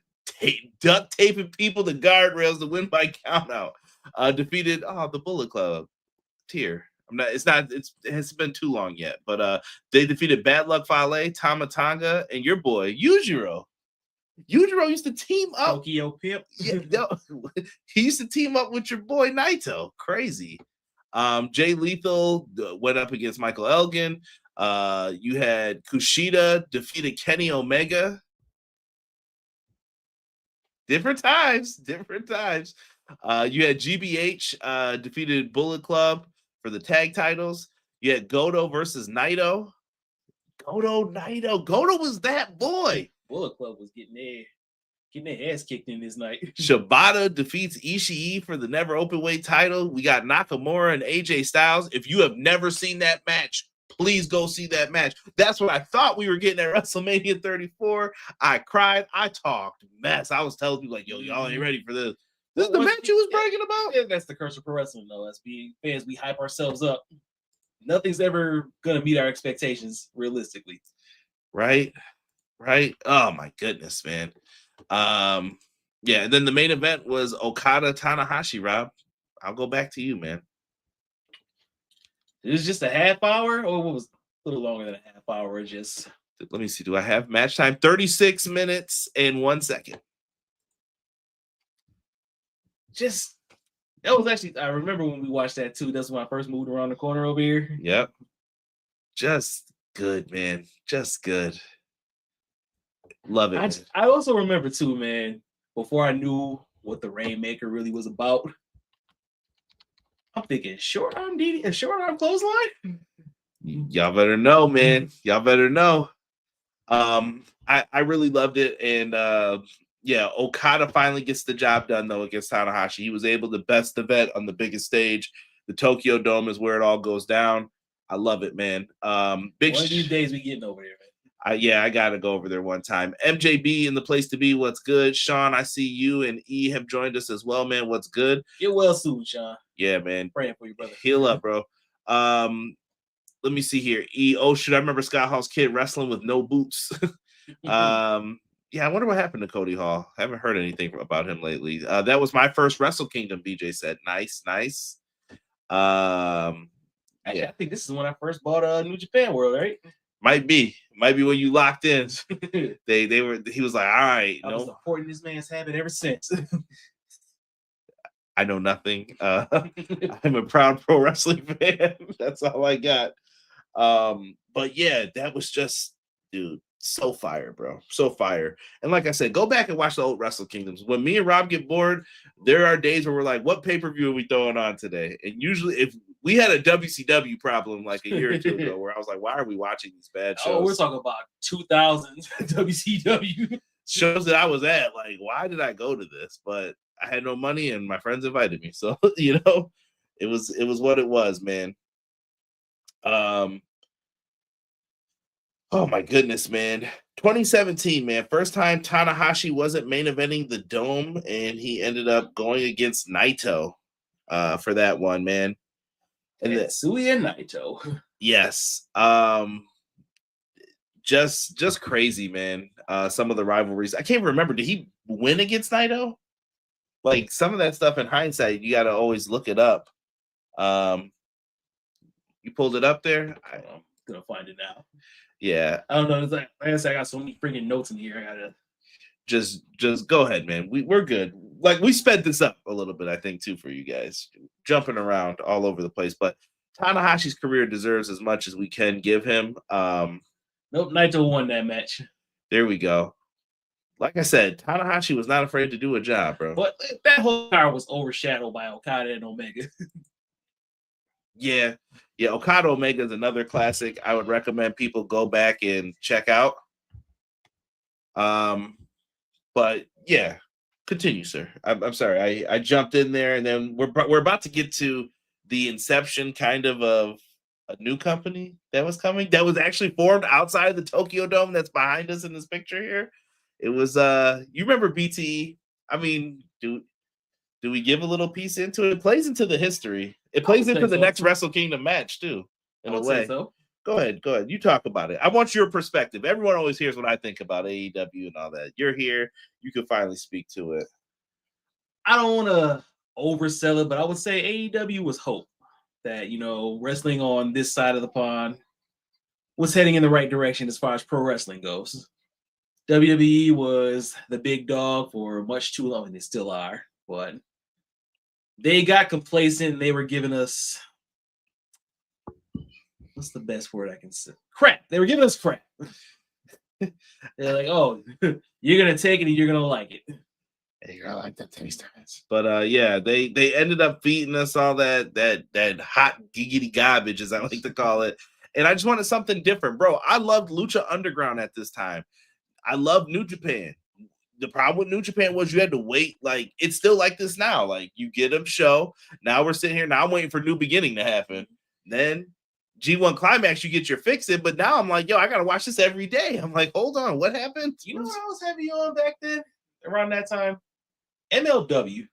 duct taping people to guardrails to win by countout. Defeated the Bullet Club. Tier. It hasn't been too long yet, but they defeated Bad Luck Fale, Tama Tonga, and your boy Yujiro. Yujiro used to team up. Tokyo Pimp. Yeah, no, he used to team up with your boy Naito. Crazy. Jay Lethal went up against Michael Elgin. You had Kushida defeated Kenny Omega. Different times. You had GBH defeated Bullet Club for the tag titles. You had Goto versus Naito. Goto was that boy. Bullet Club was getting their ass kicked in this night. Shibata defeats Ishii for the never open weight title. We got Nakamura and AJ Styles. If you have never seen that match, please go see that match. That's what I thought we were getting at WrestleMania 34. I cried. I talked mess. I was telling people like, yo, y'all ain't ready for this. This is the match you was bragging about? Yeah, that's the curse of pro wrestling, though. As being fans, we hype ourselves up. Nothing's ever going to meet our expectations, realistically. Right. Oh, my goodness, man. Yeah, and then the main event was Okada Tanahashi, Rob. I'll go back to you, man. It was just a half hour, or what was a little longer than a half hour, or just... Let me see. Do I have match time? 36 minutes and 1 second. That was actually, I remember when we watched that too. That's when I first moved around the corner over here. Yep. Just good, man. Just good. Love it. I also remember too, man, before I knew what the Rainmaker really was about, I'm thinking short arm DD, a short arm clothesline. Y'all better know, man. Y'all better know. I really loved it, and yeah, Okada finally gets the job done though against Tanahashi. He was able to best the vet on the biggest stage. The Tokyo Dome is where it all goes down. I love it, man. One of these days we getting over there, man. I gotta go over there one time. MJB in the place to be. What's good, Sean? I see you and E have joined us as well, man. What's good? Get well soon, Sean. Yeah, man. Praying for you, brother. Heal up, bro. Let me see here. E. Oh, should I remember Scott Hall's kid wrestling with no boots? Yeah, I wonder what happened to Cody Hall. I haven't heard anything about him lately. That was my first Wrestle Kingdom, BJ said. Nice. Actually, I think this is when I first bought New Japan World, right? Might be when you locked in. He was like, all right. I was supporting this man's habit ever since. I know nothing. I'm a proud pro wrestling fan. That's all I got. But yeah, that was just, dude, so fire, bro. So fire. And like I said, go back and watch the old Wrestle Kingdoms. When me and Rob get bored, there are days where we're like, what pay-per-view are we throwing on today? And usually if we had a WCW problem like a year or two ago where I was like, why are we watching these bad shows? Oh, we're talking about 2000 WCW. Shows that I was at, like, why did I go to this? But I had no money and my friends invited me. So, you know, it was what it was, man. Oh my goodness, man. 2017, man. First time Tanahashi wasn't main eventing the Dome, and he ended up going against Naito for that one, man. And Suya Naito. Yes. Just crazy, man. Some of the rivalries. I can't remember. Did he win against Naito? Like some of that stuff in hindsight, you gotta always look it up. You pulled it up there? I'm gonna find it now. Yeah. I don't know. It's like I said, I got so many freaking notes in here. I gotta just go ahead, man. We're good. Like we sped this up a little bit, I think, too, for you guys. jumping around all over the place. But Tanahashi's career deserves as much as we can give him. Nope, Naito won that match. There we go. Like I said, Tanahashi was not afraid to do a job, bro. But that whole card was overshadowed by Okada and Omega. Yeah. Okada Omega is another classic. I would recommend people go back and check out. But yeah, continue, sir. I'm sorry. I jumped in there, and then we're about to get to the inception kind of a new company that was coming, that was actually formed outside of the Tokyo Dome that's behind us in this picture here. It was you remember BTE? I mean, do we give a little piece into it? It plays into the history. It plays into the next Wrestle Kingdom match too, in a way. So. Go ahead. You talk about it. I want your perspective. Everyone always hears what I think about AEW and all that. You're here. You can finally speak to it. I don't want to oversell it, but I would say AEW was hope that, wrestling on this side of the pond was heading in the right direction as far as pro wrestling goes. WWE was the big dog for much too long, and they still are, but they got complacent and they were giving us, what's the best word I can say? Crap. They were giving us crap. They're like, oh, you're going to take it and you're going to like it. Hey, I like that taste of it. But yeah, they ended up feeding us all that hot giggity garbage, as I like to call it. And I just wanted something different, bro. I loved Lucha Underground at this time. I love New Japan. The problem with New Japan was you had to wait. Like, it's still like this now. Like, you get a show. Now we're sitting here. Now I'm waiting for New Beginning to happen. Then G1 Climax, you get your fix it. But now I'm like, yo, I got to watch this every day. I'm like, hold on. What happened? You know what I was heavy on back then? Around that time? MLW.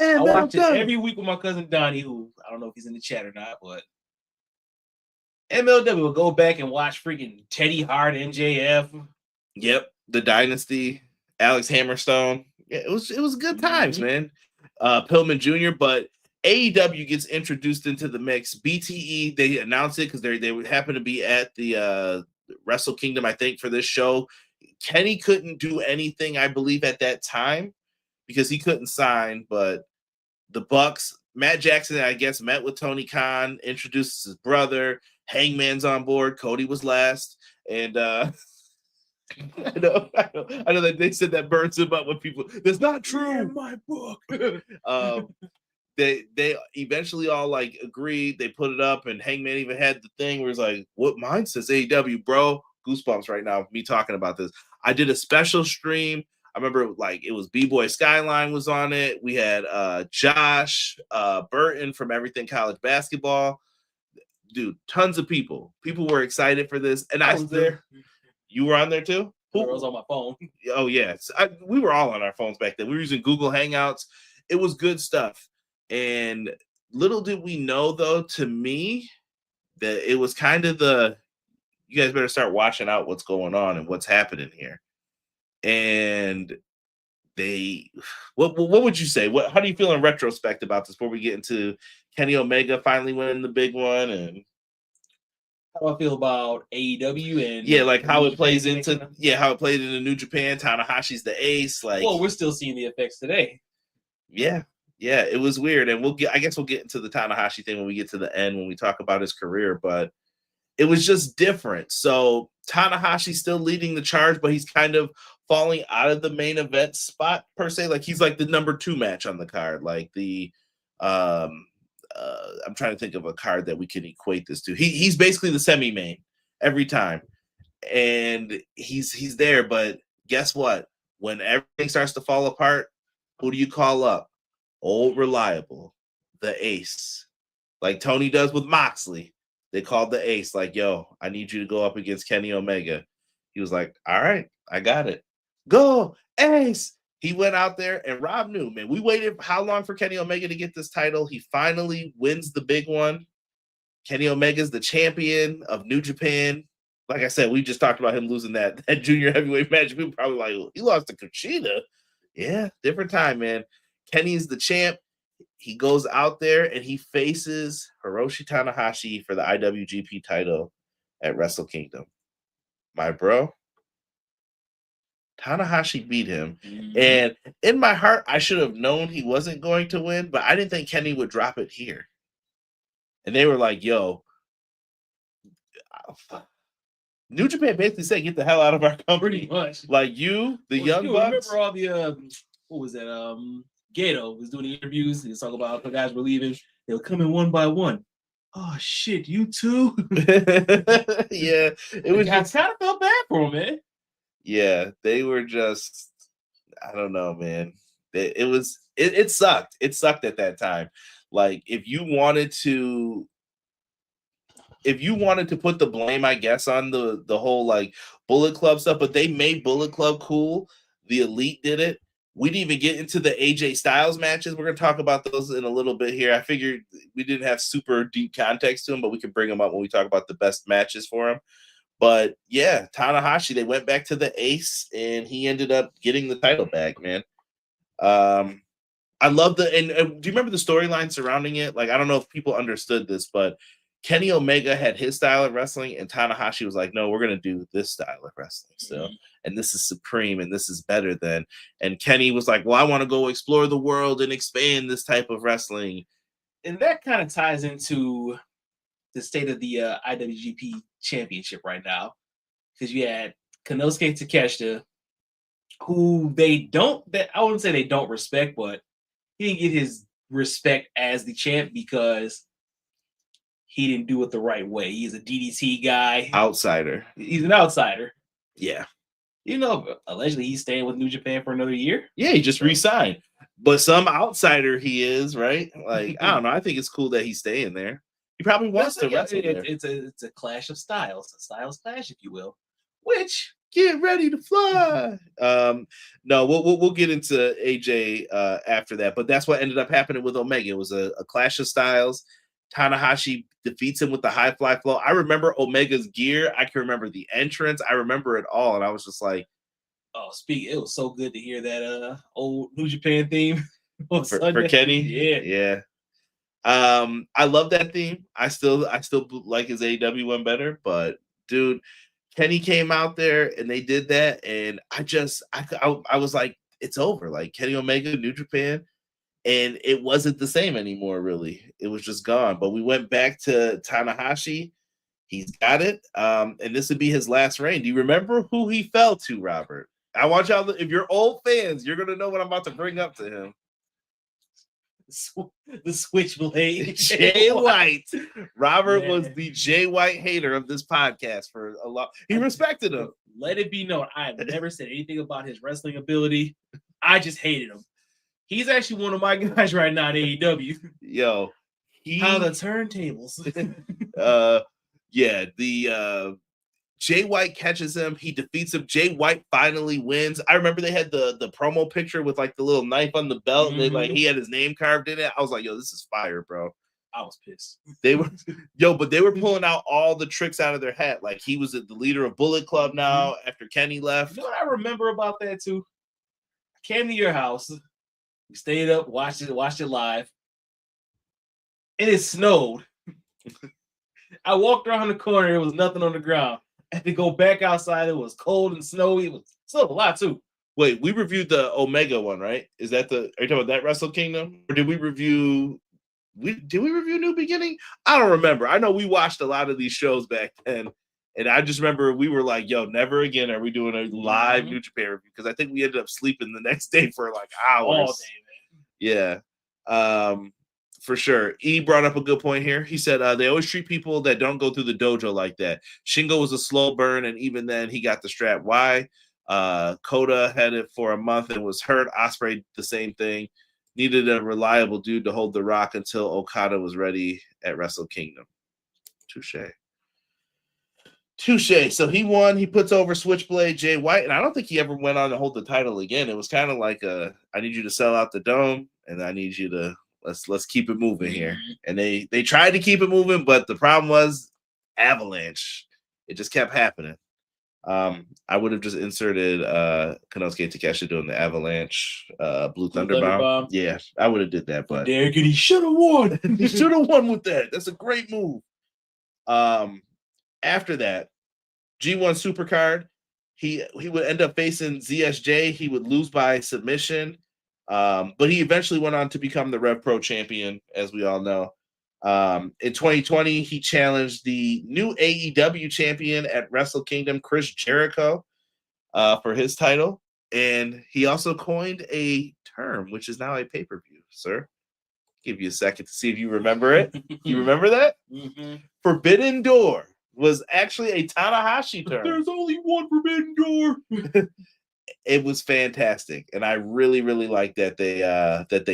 I watched it every week with my cousin Donnie, who I don't know if he's in the chat or not, but MLW will go back and watch freaking Teddy Hart, MJF. Yep, the Dynasty, Alex Hammerstone. Yeah, it was good times, man. Pillman Jr., but AEW gets introduced into the mix. BTE, they announced it because they would happen to be at the Wrestle Kingdom, I think, for this show. Kenny couldn't do anything, I believe, at that time because he couldn't sign, but the Bucks, Matt Jackson, I guess, met with Tony Khan, introduces his brother, Hangman's on board, Cody was last, and I know that they said that burns him up when people, that's not true in my book. They eventually all like agreed, they put it up, and Hangman even had the thing where he's like, what mine says AEW, bro? Goosebumps right now, me talking about this. I did a special stream. I remember like it was B-Boy Skyline was on it. We had Josh Burton from Everything College Basketball. Dude, tons of people. People were excited for this. And I was there. You were on there too? I was on my phone. Oh, yes. We were all on our phones back then. We were using Google Hangouts. It was good stuff. And little did we know, though, to me, that it was kind of you guys better start watching out what's going on and what's happening here. And what would you say? How do you feel in retrospect about this before we get into Kenny Omega finally winning the big one? And how do I feel about AEW and like how it plays into New Japan? Tanahashi's the ace. Like, well, we're still seeing the effects today. Yeah, it was weird, and I guess we'll get into the Tanahashi thing when we get to the end when we talk about his career, but it was just different. So Tanahashi's still leading the charge, but he's kind of falling out of the main event spot per se. Like he's like the number 2 match on the card. Like the I'm trying to think of a card that we can equate this to. He's basically the semi-main every time. And he's there, but guess what? When everything starts to fall apart, who do you call up? Old reliable, the ace. Like Tony does with Moxley. They called the ace, like, yo, I need you to go up against Kenny Omega. He was like, all right, I got it. Go, ace. He went out there, and Rob knew, man. We waited how long for Kenny Omega to get this title? He finally wins the big one. Kenny Omega's the champion of New Japan. Like I said, we just talked about him losing that junior heavyweight match. People probably like, he lost to Kushida. Yeah, different time, man. Kenny's the champ. He goes out there and he faces Hiroshi Tanahashi for the IWGP title at Wrestle Kingdom. My bro, Tanahashi beat him. Mhm. And in my heart, I should have known he wasn't going to win, but I didn't think Kenny would drop it here. And they were like, yo, New Japan basically said, get the hell out of our company. Pretty much. Like you, the Young Bucks. Remember all the, what was that? Gato was doing the interviews. He was talking about the guys were leaving. They were coming one by one. Oh, shit, you too? Yeah. It was I kind of felt bad for him, man. Yeah, they were just, I don't know, man. It sucked. It sucked at that time. Like if you wanted to put the blame, I guess, on the whole like Bullet Club stuff, but they made Bullet Club cool. The Elite did it. We didn't even get into the AJ Styles matches. We're gonna talk about those in a little bit here. I figured we didn't have super deep context to them, but we can bring them up when we talk about the best matches for them. But yeah, Tanahashi, they went back to the Ace, and he ended up getting the title back, man. I love and do you remember the storyline surrounding it? Like, I don't know if people understood this, but Kenny Omega had his style of wrestling, and Tanahashi was like, no, we're going to do this style of wrestling still. And this is supreme, and this is better than. And Kenny was like, well, I want to go explore the world and expand this type of wrestling. And that kind of ties into the state of the IWGP Championship right now. Because you had Konosuke Takeshita, who I wouldn't say they don't respect, but he didn't get his respect as the champ because he didn't do it the right way. He's a DDT guy. Outsider. He's an outsider. Yeah. You know, allegedly he's staying with New Japan for another year. Yeah, he just re-signed. But some outsider he is, right? Like, I don't know. I think it's cool that he's staying there. He probably wants to wrestle there. It's a clash of styles. A styles clash, if you will. Which... Get ready to fly. No, we'll get into AJ after that, but that's what ended up happening with Omega. It was a clash of styles. Tanahashi defeats him with the high fly flow. I remember Omega's gear. I can remember the entrance. I remember it all, and I was just like, "Oh, it was so good to hear that old New Japan theme for Kenny." Yeah. I love that theme. I still like his AEW one better, but dude. Kenny came out there and they did that, and I was like, it's over. Like Kenny Omega, New Japan, and it wasn't the same anymore. Really, it was just gone. But we went back to Tanahashi. He's got it, and this would be his last reign. Do you remember who he fell to, Robert? I want y'all. If you're old fans, you're gonna know what I'm about to bring up to him. The Switchblade. Jay White. Robert was the Jay White hater of this podcast for a lot. He respected him. Let it be known, I have never said anything about his wrestling ability. I just hated him. He's actually one of my guys right now at AEW. Yo, how the turntables. Yeah, the Jay White catches him. He defeats him. Jay White finally wins. I remember they had the promo picture with like the little knife on the belt, and he had his name carved in it. I was like, yo, this is fire, bro. I was pissed. They were, but they were pulling out all the tricks out of their hat. Like he was the leader of Bullet Club now after Kenny left. You know what I remember about that too? I came to your house. We stayed up, watched it live, and it snowed. I walked around the corner. There was nothing on the ground. I had to go back outside. It was cold and snowy. It was snowed a lot too. Wait, we reviewed the Omega one, right? Are you talking about that Wrestle Kingdom? Or did we review New Beginning? I don't remember. I know we watched a lot of these shows back then, and I just remember we were like, yo, never again are we doing a live New Japan review, because I think we ended up sleeping the next day for like hours. All day, man. Yeah. For sure. E brought up a good point here. He said they always treat people that don't go through the dojo like that. Shingo was a slow burn, and even then he got the strap. Why? Kota had it for a month and was hurt. Ospreay, the same thing. Needed a reliable dude to hold the rock until Okada was ready at Wrestle Kingdom. Touche. So he won. He puts over Switchblade Jay White, and I don't think he ever went on to hold the title again. It was kind of like I need you to sell out the dome, and I need you to let's keep it moving here. And they tried to keep it moving, but the problem was Avalanche. It just kept happening. I would have just inserted Konosuke Takeshita doing the Avalanche Blue Thunder Bomb. Yeah, I would have did that, but he should have won. He should have won with that. That's a great move. After that, G1 Supercard, He would end up facing ZSJ. He would lose by submission, but he eventually went on to become the Rev Pro champion, as we all know. In 2020, he challenged the new AEW champion at Wrestle Kingdom, Chris Jericho, for his title. And he also coined a term, which is now a pay-per-view, sir. Give you a second to see if you remember it. You remember that? Mm-hmm. Forbidden Door was actually a Tanahashi term. There's only one Forbidden Door. It was fantastic, and I really, really like that they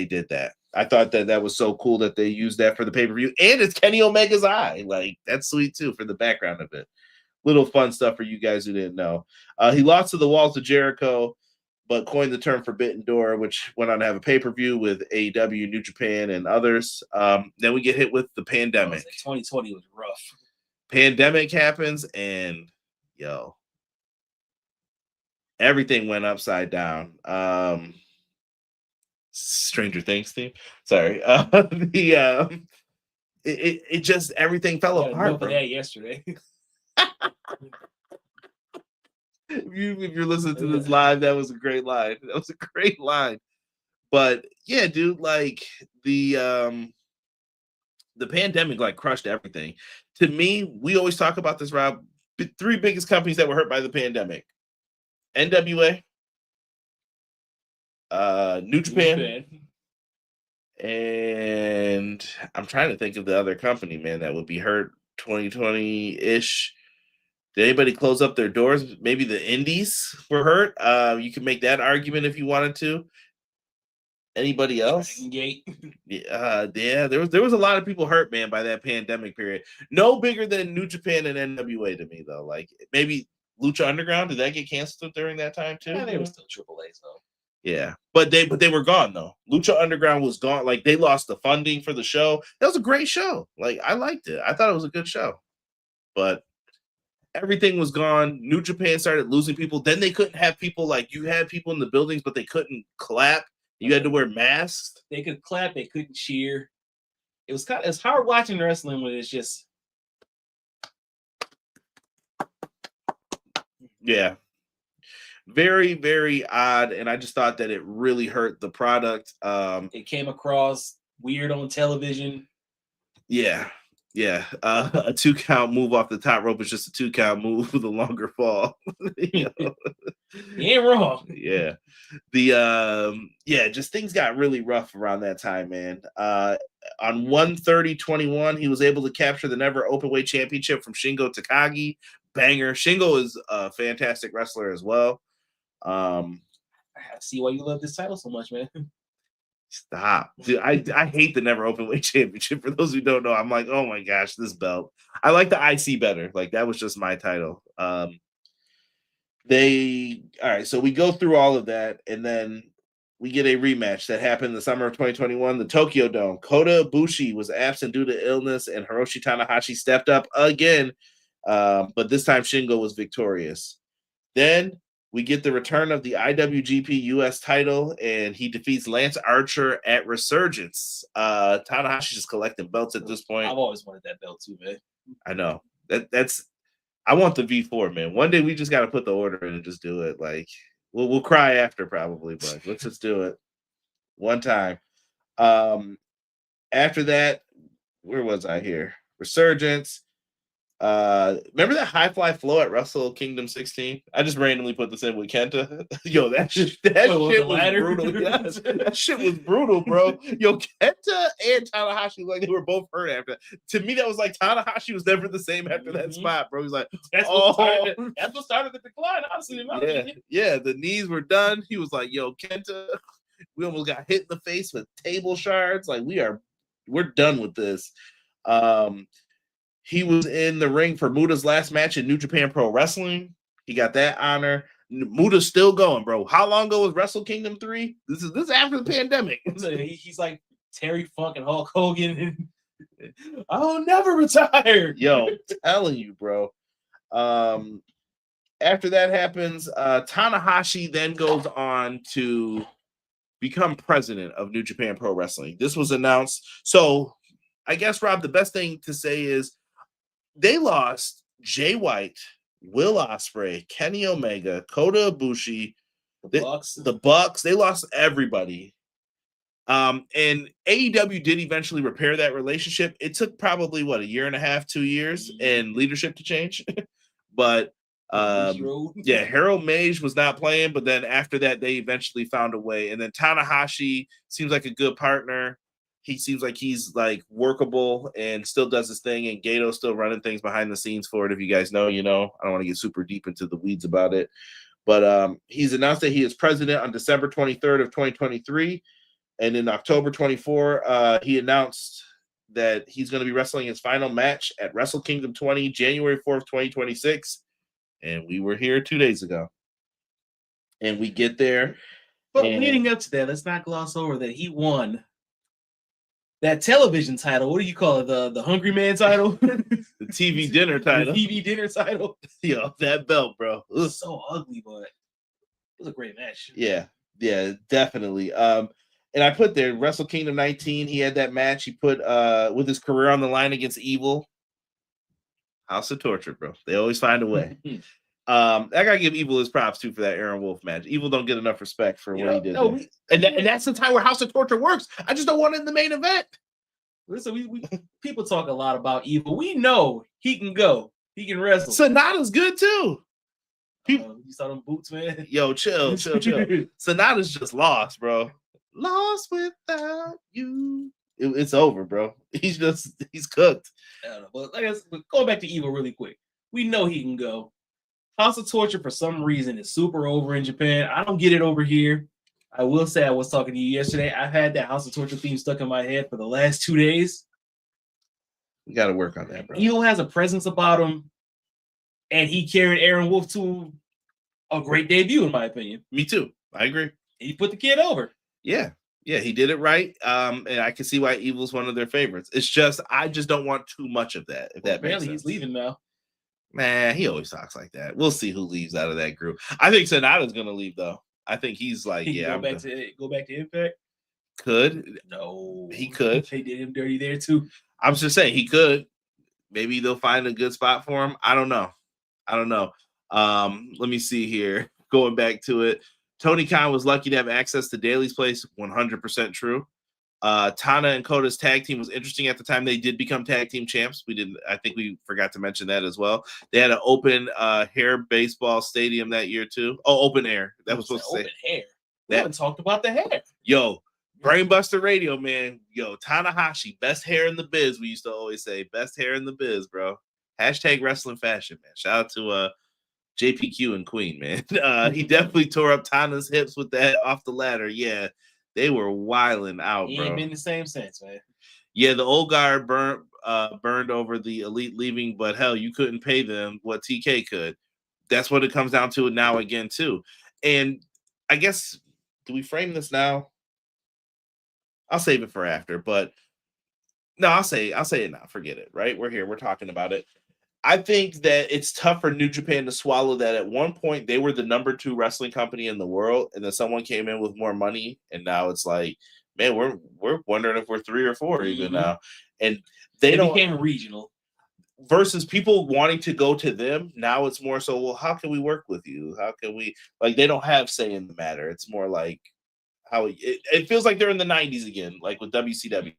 did that. I thought that was so cool that they used that for the pay-per-view, and it's Kenny Omega's eye. Like, that's sweet too for the background of it. Little fun stuff for you guys who didn't know. He lost to the Walls of Jericho, but coined the term Forbidden Door, which went on to have a pay-per-view with AEW, New Japan, and others. Then we get hit with the pandemic. 2020 was rough. Pandemic happens, and everything went upside down. Stranger Things theme. Sorry. It just everything fell apart. For that yesterday. If you're listening to this live, that was a great line. That was a great line. But yeah, dude, like the pandemic like crushed everything. To me, we always talk about this, Rob. Three biggest companies that were hurt by the pandemic: NWA, New Japan, and I'm trying to think of the other company, man, that would be hurt 2020-ish. Did anybody close up their doors? Maybe the indies were hurt. You can make that argument if you wanted to. Anybody else? Yeah, there was a lot of people hurt, man, by that pandemic period. No bigger than New Japan and NWA to me, though. Like maybe Lucha Underground, did that get canceled during that time too? Yeah, they were still AAAs though. Yeah, but they were gone though. Lucha Underground was gone. Like they lost the funding for the show. That was a great show. Like I liked it. I thought it was a good show, but everything was gone. New Japan started losing people. Then they couldn't have people, like you had people in the buildings, but they couldn't clap. You had to wear masks. They could clap. They couldn't cheer. It's hard watching wrestling when it's just. Yeah. Very, very odd. And I just thought that it really hurt the product. It came across weird on television. Yeah. Yeah. A 2 count move off the top rope is just a 2 count move with a longer fall. You ain't wrong. Yeah. Just things got really rough around that time, man. On 1/30/21, he was able to capture the never openweight championship from Shingo Takagi. Banger. Shingo is a fantastic wrestler as well. I see why you love this title so much, man. Stop. Dude, I hate the never openweight championship. For those who don't know, I'm like, oh my gosh, this belt. I like the IC better. Like that was just my title. All right, so we go through all of that, and then we get a rematch that happened in the summer of 2021, the Tokyo Dome. Kota Ibushi was absent due to illness, and Hiroshi Tanahashi stepped up again, but this time Shingo was victorious. Then we get the return of the IWGP US title, and he defeats Lance Archer at Resurgence. Tanahashi's just collecting belts at this point. I've always wanted that belt too, man. I know. I want the V4, man. One day we just got to put the order in and just do it. Like we'll cry after probably, but let's just do it one time. After that, where was I here? Resurgence. Remember that high fly flow at Wrestle Kingdom 16? I just randomly put this in with Kenta. Yo, that shit was brutal. Yes, that shit was brutal, bro. Yo, Kenta and Tanahashi, like they were both hurt after that. To me, that was like Tanahashi was never the same after that spot, bro. He's like, that's what started the decline, honestly. Yeah, the knees were done. He was like, yo, Kenta, we almost got hit in the face with table shards. Like we're done with this. He was in the ring for Muda's last match in New Japan Pro Wrestling. He got that honor. Muda's still going, bro. How long ago was Wrestle Kingdom 3? This is after the pandemic. He's like Terry Funk and Hulk Hogan. I'll never retire. Yo, telling you, bro. After that happens, Tanahashi then goes on to become president of New Japan Pro Wrestling. This was announced. So I guess, Rob, the best thing to say is they lost Jay White, Will Ospreay, Kenny Omega, Kota Ibushi, Bucks. the Bucks. They lost everybody. And AEW did eventually repair that relationship. It took probably a year and a half, 2 years, and leadership to change. But yeah, Harold Mage was not playing, but then after that, they eventually found a way. And then Tanahashi seems like a good partner. He seems like he's like workable and still does his thing. And Gato's still running things behind the scenes for it. If you guys know, you know. I don't want to get super deep into the weeds about it, but he's announced that he is president on December 23rd of 2023. And in October 24, he announced that he's going to be wrestling his final match at Wrestle Kingdom 20, January 4th, 2026. And we were here 2 days ago. And we get there. But leading up to that, let's not gloss over that he won that television title. What do you call it? The Hungry Man title? The TV dinner title. The TV dinner title. Yo, that belt, bro. It was so ugly, but it was a great match. Yeah, definitely. And I put there Wrestle Kingdom 19. He had that match. He put with his career on the line against Evil. House of Torture, bro. They always find a way. I gotta give Evil his props too for that Aaron Wolf match. Evil don't get enough respect for what he did. No, and that's the time where House of Torture works. I just don't want it in the main event. Listen, we people talk a lot about Evil. We know he can go. He can wrestle. Sonata's good too. You saw them boots, man. Yo, chill. Sonata's just lost, bro. Lost without you. It's over, bro. He's cooked. I don't know, but like I said, going back to Evil really quick, we know he can go. House of Torture, for some reason, is super over in Japan. I don't get it over here. I will say I was talking to you yesterday. I've had that House of Torture theme stuck in my head for the last 2 days. We got to work on that, bro. Evil has a presence about him, and he carried Aaron Wolf to a great debut, in my opinion. Me too. I agree. He put the kid over. Yeah, he did it right. And I can see why Evil's one of their favorites. It's just I just don't want too much of that. If that makes sense. He's leaving now. Man, he always talks like that. We'll see who leaves out of that group. I think Sonata's gonna leave though. I think he's like, go back to Impact. Could no, he could. They did him dirty there too. I'm just saying he could. Maybe they'll find a good spot for him. I don't know. Let me see here. Going back to it. Tony Khan was lucky to have access to Daly's place. 100% true. Tana and Kota's tag team was interesting at the time. They did become tag team champs. I think we forgot to mention that as well. They had an open hair baseball stadium that year too. Oh, open air. That was supposed to say open hair. We haven't talked about the hair. Yo, Brainbuster Radio, man. Yo, Tanahashi, best hair in the biz. We used to always say best hair in the biz, bro. # wrestling fashion, man. Shout out to JPQ and Queen, man. He definitely tore up Tana's hips with that off the ladder. Yeah, they were wilding out, he bro. Ain't been the same since, man. Yeah, the old guard burned over the Elite leaving, but hell, you couldn't pay them what TK could. That's what it comes down to now again, too. And I guess, do we frame this now? I'll save it for after, but no, I'll say it now. Forget it, right? We're here. We're talking about it. I think that it's tough for New Japan to swallow that at one point they were the number 2 wrestling company in the world, and then someone came in with more money, and now it's like, man, we're wondering if we're 3 or 4 even now. And they became regional. Versus people wanting to go to them, now it's more so, well, how can we work with you? How can we, like, they don't have say in the matter. It's more like how it feels like they're in the 90s again, like with WCW.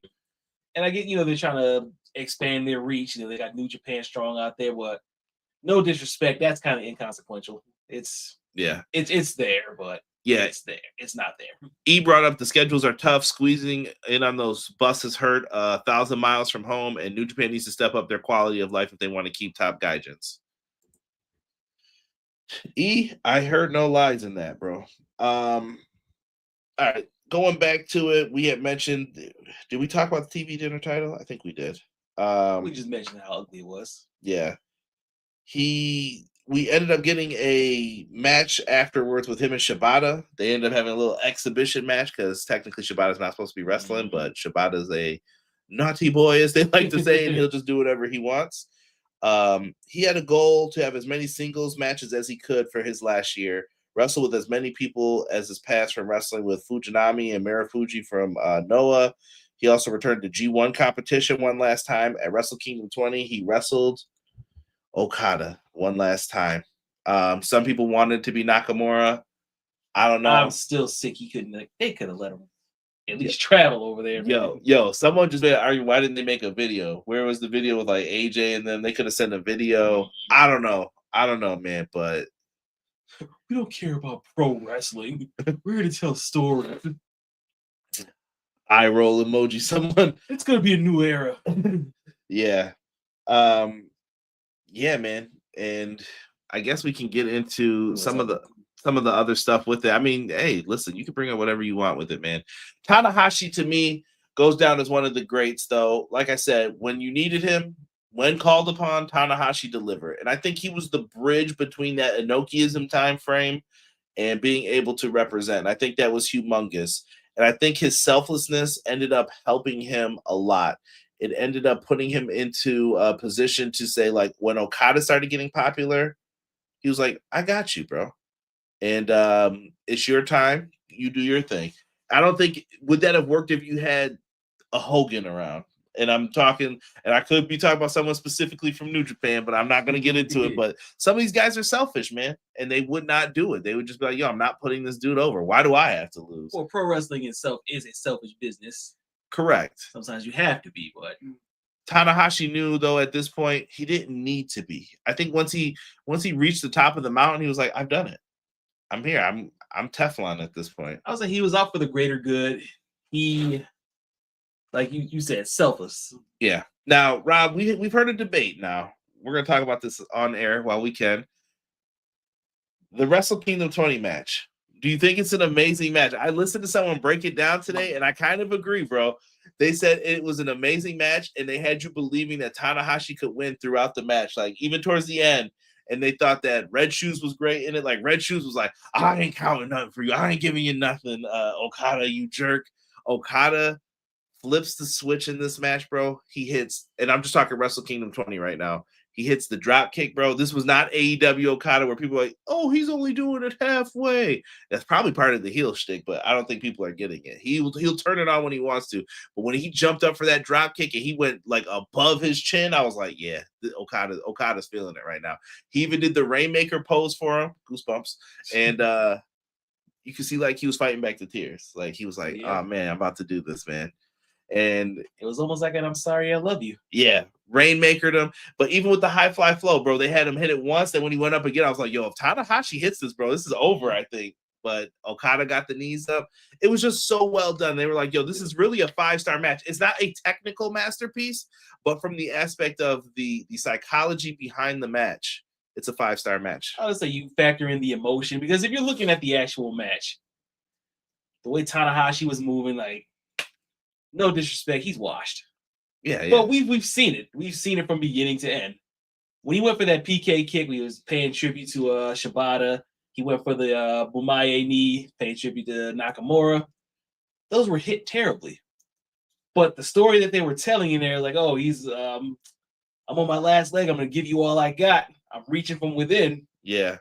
And I get, they're trying to expand their reach. They got New Japan Strong out there, but no disrespect, that's kind of inconsequential. It's there, but it's there. It's not there. E brought up the schedules are tough. Squeezing in on those buses hurt 1,000 miles from home, and New Japan needs to step up their quality of life if they want to keep top gaijins. E, I heard no lies in that, bro. All right, going back to it, we had mentioned. Did we talk about the TV dinner title? I think we did. We just mentioned how ugly it was. Yeah. We ended up getting a match afterwards with him and Shibata. They ended up having a little exhibition match because technically Shibata's not supposed to be wrestling, but Shibata's a naughty boy, as they like to say, and he'll just do whatever he wants. He had a goal to have as many singles matches as he could for his last year, wrestle with as many people as his past from wrestling with Fujinami and Marufuji from Noah. He also returned to G1 competition one last time at Wrestle Kingdom 20. He wrestled Okada one last time. Some people wanted it to be Nakamura. I don't know. I'm still sick. They could have let him at least travel over there. Yo, someone just made an argument. Why didn't they make a video? Where was the video with like AJ and them? They could have sent a video. I don't know, man. But we don't care about pro wrestling. We're here to tell stories. Eye roll emoji. Someone. It's gonna be a new era. Yeah. Yeah, man. And I guess we can get into some of the other stuff with it. I mean, hey, listen, you can bring up whatever you want with it, man. Tanahashi to me goes down as one of the greats, though. Like I said, when you needed him, when called upon, Tanahashi delivered. And I think he was the bridge between that Inokiism time frame and being able to represent. I think that was humongous. And I think his selflessness ended up helping him a lot. It ended up putting him into a position to say, like, when Okada started getting popular, he was like, I got you, bro. And it's your time. You do your thing. I don't think, would that have worked if you had a Hogan around? And I'm talking, and I could be talking about someone specifically from New Japan, but I'm not going to get into it. But some of these guys are selfish, man, and they would not do it. They would just be like, yo, I'm not putting this dude over. Why do I have to lose? Well, pro wrestling itself is a selfish business. Correct. Sometimes you have to be, but Tanahashi knew, though, at this point, he didn't need to be. I think once he reached the top of the mountain, he was like, I've done it. I'm here. I'm Teflon at this point. I was like, he was out for the greater good. He, like you said, selfless. Yeah. Now, Rob, we've heard a debate. Now we're gonna talk about this on air while we can. The Wrestle Kingdom 20 match. Do you think it's an amazing match? I listened to someone break it down today, and I kind of agree, bro. They said it was an amazing match, and they had you believing that Tanahashi could win throughout the match, like even towards the end. And they thought that Red Shoes was great in it. Like Red Shoes was like, I ain't counting nothing for you. I ain't giving you nothing, Okada, you jerk. Okada flips the switch in this match, bro. He hits, and I'm just talking Wrestle Kingdom 20 right now. He hits the drop kick, bro. This was not AEW Okada where people are like, oh, he's only doing it halfway. That's probably part of the heel shtick, but I don't think people are getting it. He'll turn it on when he wants to. But when he jumped up for that drop kick and he went like above his chin, I was like, yeah, Okada's feeling it right now. He even did the Rainmaker pose for him, goosebumps. And you can see like he was fighting back the tears. Like he was like, oh man, I'm about to do this, man. And it was almost like an I'm sorry, I love you. Yeah, Rainmakered him. But even with the high fly flow, bro, they had him hit it once. Then when he went up again, I was like, yo, if Tanahashi hits this, bro, this is over, I think. But Okada got the knees up. It was just so well done. They were like, yo, this is really a 5-star match. It's not a technical masterpiece, but from the aspect of the psychology behind the match, it's a 5-star match. I would say you factor in the emotion, because if you're looking at the actual match, the way Tanahashi was moving, like, no disrespect, he's washed. Yeah. But we've seen it. We've seen it from beginning to end. When he went for that PK kick, he was paying tribute to Shibata. He went for the Bumaye knee, paying tribute to Nakamura. Those were hit terribly. But the story that they were telling in there, like, oh, he's I'm on my last leg. I'm going to give you all I got. I'm reaching from within. Yeah.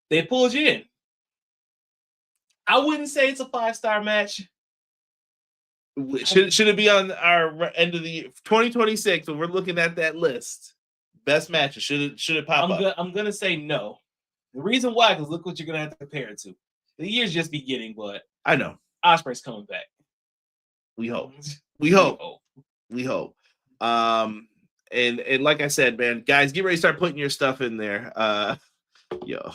They pulled you in. I wouldn't say it's a 5-star match. Should it be on our end of the 2026 when we're looking at that list? Best matches. Should it pop up? I'm gonna say no. The reason why, because look what you're gonna have to compare it to. The year's just beginning, but I know Ospreay's coming back. We hope. We hope. And like I said, man, guys, get ready to start putting your stuff in there. Yo.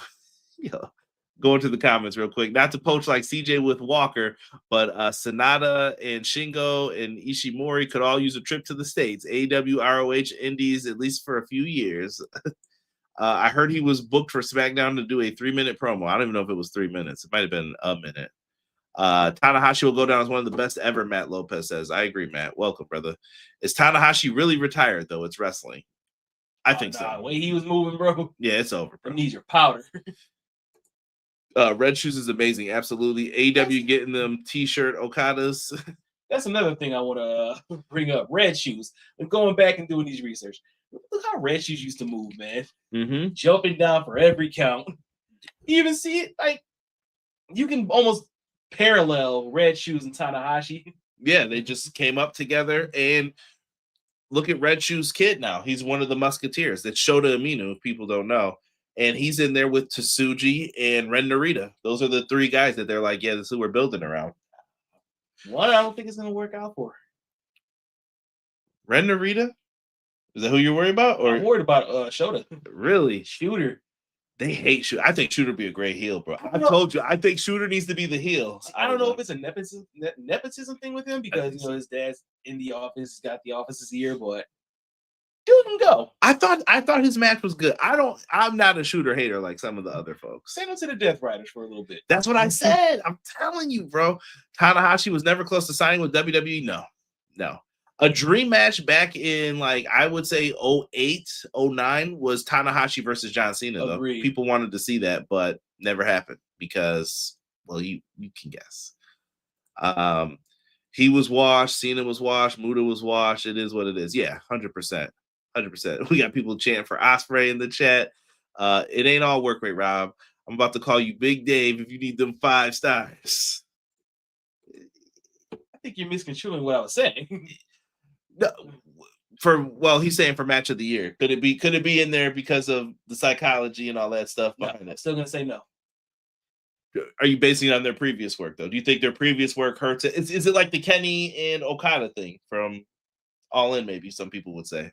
Going to the comments real quick, not to poach like CJ with Walker, but Sonata and Shingo and Ishimori could all use a trip to the States. AEW, ROH, Indies, at least for a few years. I heard he was booked for SmackDown to do a 3-minute promo. I don't even know if it was 3 minutes. It might have been a minute. Tanahashi will go down as one of the best ever, Matt Lopez says. I agree, Matt. Welcome, brother. Is Tanahashi really retired, though? It's wrestling. I think so. The way he was moving, bro. Yeah, it's over, bro. It needs your powder. Red Shoes is amazing. Absolutely. AEW getting them t-shirt Okadas. That's another thing I want to bring up. Red Shoes. I'm going back and doing these research. Look how Red Shoes used to move, man. Mm-hmm. Jumping down for every count. You even see it? Like, you can almost parallel Red Shoes and Tanahashi. Yeah, they just came up together. And look at Red Shoes Kid now. He's one of the Musketeers. That's Shota Umino, if people don't know. And he's in there with Tsuji and Ren Narita. Those are the three guys that they're like, yeah, this is who we're building around. One, I don't think it's going to work out for. Ren Narita? Is that who you're worried about? Or I'm worried about Shota. Really? Shooter. They hate Shooter. I think Shooter would be a great heel, bro. I told you. I think Shooter needs to be the heel. I don't know if it's a nepotism thing with him because his dad's in the office, got the office's ear, but dude can go. I thought his match was good. I'm not a Shooter hater like some of the other folks. Send him to the Death Riders for a little bit. That's what I said. I'm telling you, bro. Tanahashi was never close to signing with WWE. No. A dream match back in, like, I would say 08, 09 was Tanahashi versus John Cena, though. Agreed. People wanted to see that, but never happened because, well, you can guess. He was washed. Cena was washed. Muda was washed. It is what it is. Yeah, 100%. 100%. We got people chanting for Ospreay in the chat. It ain't all work rate, Rob. I'm about to call you Big Dave if you need them 5 stars. I think you're misconstruing what I was saying. No, he's saying for match of the year. Could it be in there because of the psychology and all that stuff behind I'm it? still gonna say no. Are you basing it on their previous work though? Do you think their previous work hurts it? Is it like the Kenny and Okada thing from All In? Maybe some people would say.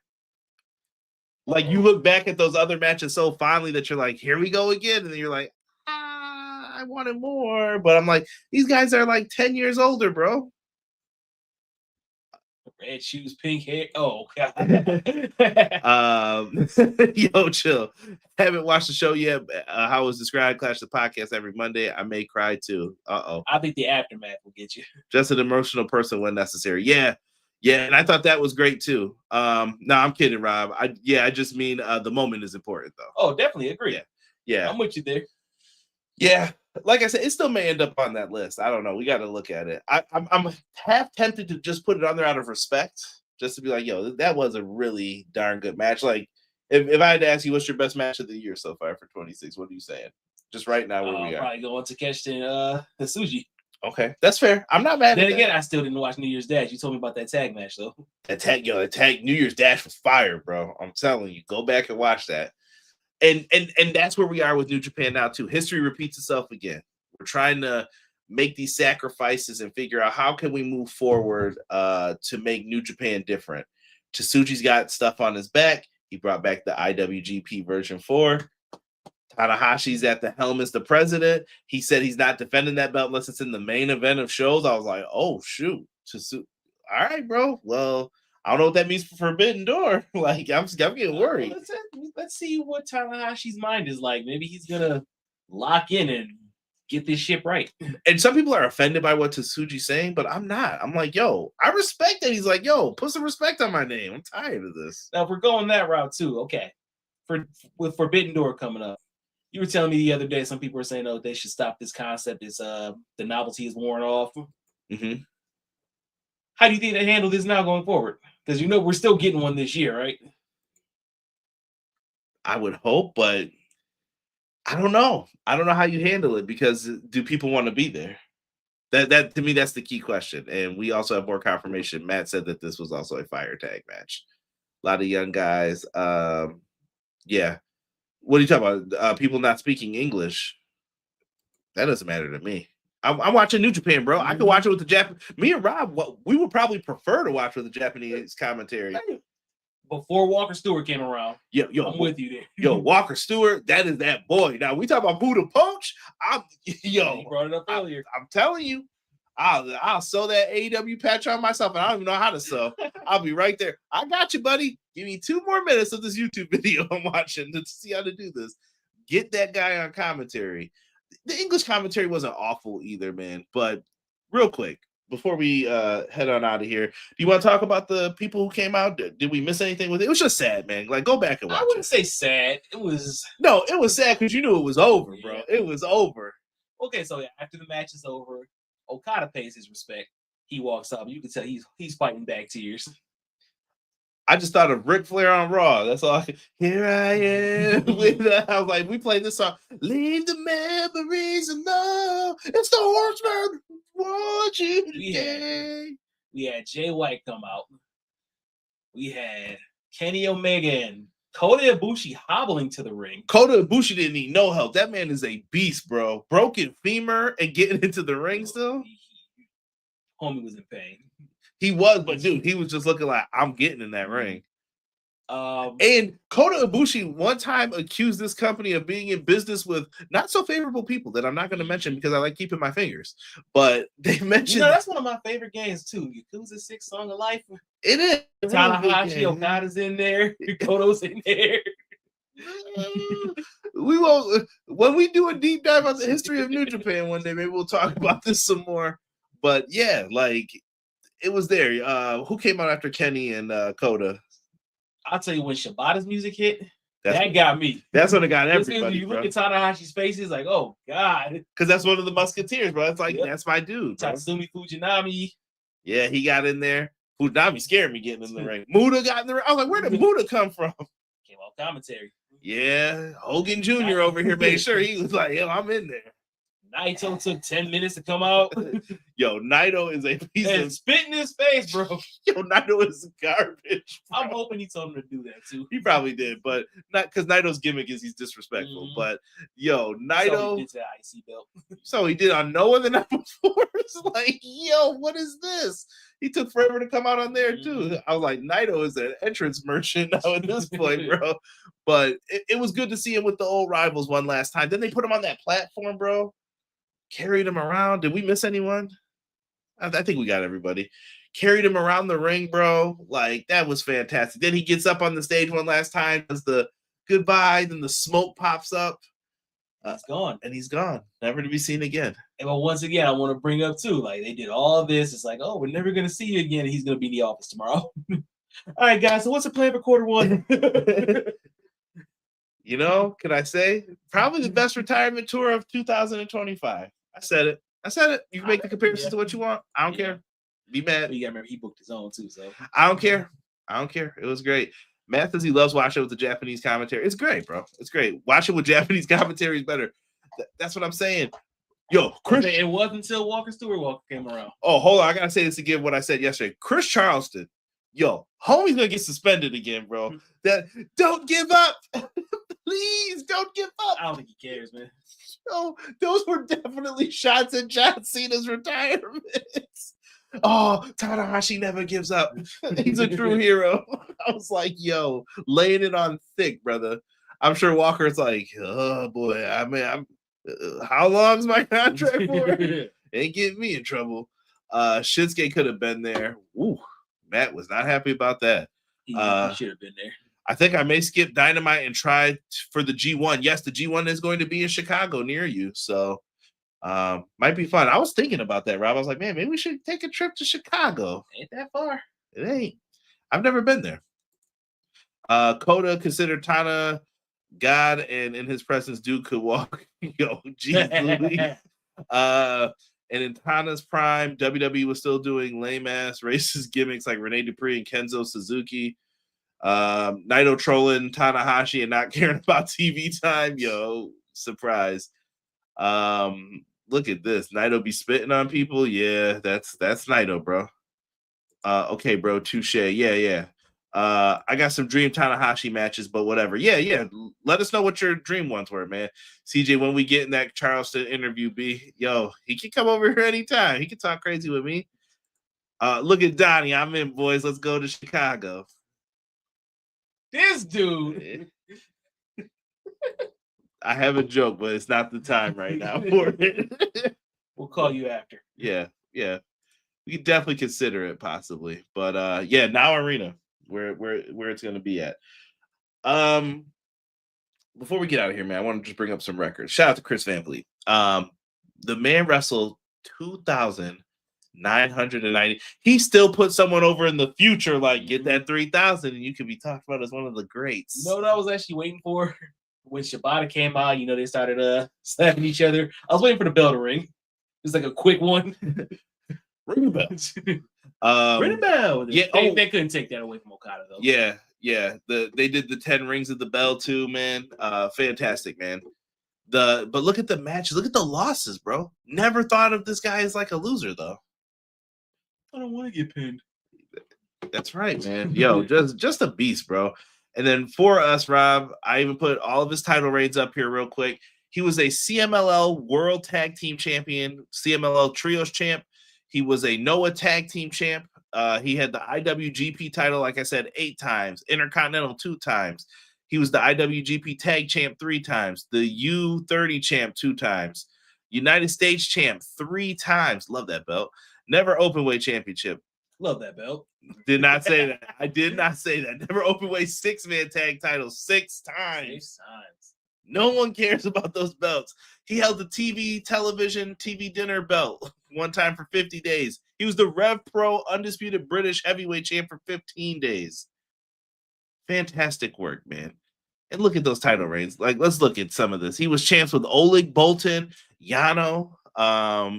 Like you look back at those other matches so fondly that you're like, here we go again, and then you're like, I wanted more, but I'm like, these guys are like 10 years older, bro. Red shoes, pink hair. Oh God. Yo, chill. Haven't watched the show yet. How it was described, Clash the Podcast every Monday. I may cry too. I think the aftermath will get you. Just an emotional person when necessary. Yeah, and I thought that was great too. No, I'm kidding, Rob. I just mean the moment is important though. Oh, definitely agree. Yeah. I'm with you there. Yeah, like I said, it still may end up on that list. I don't know. We got to look at it. I'm half tempted to just put it on there out of respect, just to be like, yo, that was a really darn good match. Like, if I had to ask you, what's your best match of the year so far for 26? What are you saying? Just right now, where we are. Probably going to Takeshi and Tsuji. Okay, that's fair. I'm not mad. Then again, I still didn't watch New Year's Dash. You told me about that tag match though. That tag New Year's Dash was fire, bro. I'm telling you, go back and watch that. And that's where we are with New Japan now too. History repeats itself again. We're trying to make these sacrifices and figure out how can we move forward to make New Japan different. Tsuji's got stuff on his back. He brought back the IWGP version 4. Tanahashi's at the helm as the president. He said he's not defending that belt unless it's in the main event of shows. I was like, oh shoot. All right, bro. Well, I don't know what that means for Forbidden Door. Like, I'm getting worried. Let's see what Tanahashi's mind is like. Maybe he's gonna lock in and get this ship right. And some people are offended by what Tsuji's saying, but I'm not. I'm like, yo, I respect that. He's like, yo, put some respect on my name. I'm tired of this. Now, if we're going that route too, okay. With Forbidden Door coming up, you were telling me the other day some people were saying, oh, they should stop this concept. It's the novelty is worn off. Mm-hmm. How do you think they handle this now going forward? Because we're still getting one this year, right? I would hope, but I don't know. I don't know how you handle it because do people want to be there? That to me, that's the key question. And we also have more confirmation. Matt said that this was also a fire tag match. A lot of young guys. Yeah. What are you talking about? People not speaking English. That doesn't matter to me. I'm watching New Japan, bro. I can watch it with the Japanese. Me and Rob, we would probably prefer to watch with the Japanese commentary. Before Walker Stewart came around, yo, I'm with you there. Yo, Walker Stewart, that is that boy. Now we talk about Buddha Punch. You brought it up earlier. I'm telling you, I'll sew that AEW patch on myself, and I don't even know how to sew. I'll be right there. I got you, buddy. Give me 2 more minutes of this YouTube video I'm watching to see how to do this. Get that guy on commentary. The English commentary wasn't awful either, man. But real quick, before we head on out of here, do you want to talk about the people who came out? Did we miss anything with it? It was just sad, man. Like, go back and watch it. I wouldn't say sad. It was sad because you knew it was over, bro. Yeah. It was over. Okay, so after the match is over, Okada pays his respect. He walks up. You can tell he's fighting back tears. I just thought of Ric Flair on Raw. That's all. Here I am. I was like, we played this song. Leave the memories alone. It's the Horseman. Want you today. We had Jay White come out. we had Kenny Omega and Kota Ibushi hobbling to the ring. Kota Ibushi didn't need no help. That man is a beast, bro. Broken femur and getting into the ring still. Homie was in pain. He was, but dude, he was just looking like, I'm getting in that ring. And Kota Ibushi one time accused this company of being in business with not so favorable people that I'm not going to mention because I like keeping my fingers. But they mentioned that's one of my favorite games too. Yakuza 6 Song of Life. It is. Tanahashi, Okada's in there. Koto's in there. We won't. When we do a deep dive on the history of New Japan one day, maybe we'll talk about this some more. But yeah, like it was there. Who came out after Kenny and Kota? I'll tell you, when Shibata's music hit, that got me. That's when it got everybody. You look at Tanahashi's face, it's like, oh God, because that's one of the Musketeers, bro. It's like that's my dude. Tatsumi Fujinami. Yeah, he got in there. Fujinami scared me getting in the ring. Muda got in the ring. I was like, where did Muda come from? Came out commentary. Yeah, Hogan Jr. over here made sure he was like, yo, I'm in there. Naito took 10 minutes to come out. Yo, Naito is a piece of spit in his face, bro. Yo, Naito is garbage. Bro. I'm hoping he told him to do that too. He probably did, but not because Naito's gimmick is he's disrespectful. But yo, Naito. So he did that IC belt. So he did on Noah the night before. It's like, yo, what is this? He took forever to come out on there too. I was like, Naito is an entrance merchant now at this point, bro. But it was good to see him with the old rivals one last time. Then they put him on that platform, bro. Carried him around. Did we miss anyone? I think we got everybody. Carried him around the ring, bro. Like, that was fantastic. Then he gets up on the stage one last time, does the goodbye, then the smoke pops up. He's gone. And he's gone. Never to be seen again. And but once again, I want to bring up, too, like, they did all this. It's like, oh, we're never going to see you again. He's going to be in the office tomorrow. All right, guys, so what's the plan for quarter one? You know, can I say? Probably the best retirement tour of 2025. I said it. You can make the comparisons to what you want. I don't care. Be mad. You gotta remember he booked his own too, so I don't care. It was great. Matt says he loves watching it with the Japanese commentary. It's great, bro. It's great. Watching with Japanese commentary is better. That's what I'm saying. Yo, Chris. It wasn't until Walker Stewart came around. Oh, hold on. I gotta say this again. What I said yesterday. Chris Charleston. Yo, homie's gonna get suspended again, bro. That don't give up. Please don't give up. I don't think he cares, man. Yo, those were definitely shots at John Cena's retirement. Oh, Tanahashi never gives up. He's a true hero. I was like, yo, laying it on thick, brother. I'm sure Walker's like, oh boy, I mean, how long's my contract for? Ain't getting me in trouble. Shinsuke could have been there. Ooh, Matt was not happy about that. He should have been there. I think I may skip Dynamite and try for the G1. Yes, the G1 is going to be in Chicago near you, so might be fun. I was thinking about that, Rob. I was like, man, maybe we should take a trip to Chicago. Ain't that far. It ain't. I've never been there. Kota considered Tana God, and in his presence, Duke could walk. Yo, Jesus Louise. And in Tana's prime, WWE was still doing lame-ass racist gimmicks like Rene Dupree and Kenzo Suzuki. Naito trolling Tanahashi and not caring about TV time. Yo, surprise. Look at this. Naito be spitting on people. Yeah, that's Naito, bro. Okay, bro. Touche. Yeah. I got some dream Tanahashi matches, but whatever. Yeah. Let us know what your dream ones were, man. CJ, when we get in that Charleston interview, yo, he can come over here anytime. He can talk crazy with me. Look at Donnie. I'm in, boys. Let's go to Chicago. This dude. I have a joke, but it's not the time right now for it. We'll call you after. Yeah. We could definitely consider it, possibly. But yeah, Now Arena, where it's gonna be at. Before we get out of here, man, I want to just bring up some records. Shout out to Chris Van Vliet. The man wrestled 2,990. He still put someone over in the future, like get that 3,000, and you could be talked about as one of the greats. You know what I was actually waiting for? When Shibata came out, they started slapping each other. I was waiting for the bell to ring. It's like a quick one. Ring a bell. Ring a bell. Yeah, they couldn't take that away from Okada, though. Yeah. They did the 10 rings of the bell too, man. Fantastic, man. But look at the matches. Look at the losses, bro. Never thought of this guy as like a loser, though. I don't want to get pinned. That's right, man. Yo, just a beast, bro. And then for us, Rob, I even put all of his title reigns up here real quick. He was a CMLL World Tag Team Champion, CMLL Trios Champ. He was a NOAH Tag Team Champ. He had the IWGP title, like I said, 8 times, Intercontinental 2 times. He was the IWGP Tag Champ 3 times, the U30 Champ 2 times, United States Champ 3 times. Love that belt. Never Openweight Championship. Love that belt. Did not say that. I did not say that. Never Openweight 6-man tag title 6 times. 6 times. No one cares about those belts. He held the TV dinner belt 1 time for 50 days. He was the Rev Pro Undisputed British Heavyweight Champ for 15 days. Fantastic work, man. And look at those title reigns. Like, let's look at some of this. He was champs with Oleg, Bolton, Yano.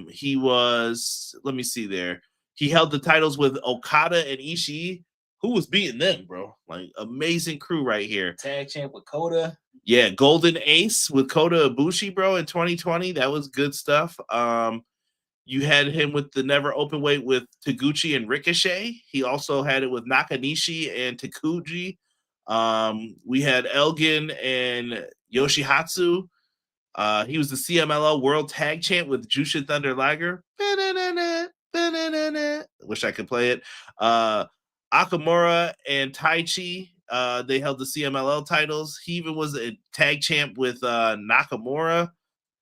He was, let me see there. He held the titles with Okada and Ishii. Who was beating them, bro? Like, amazing crew right here. Tag champ with Kota. Yeah, Golden Ace with Kota Ibushi, bro, in 2020. That was good stuff. You had him with the Never Openweight with Taguchi and Ricochet. He also had it with Nakanishi and Takuji. We had Elgin and Yoshihatsu. He was the CMLL World Tag Champ with Jushin Thunder Liger. Wish I could play it. Akamura and Taichi, they held the CMLL titles. He even was a tag champ with Nakamura.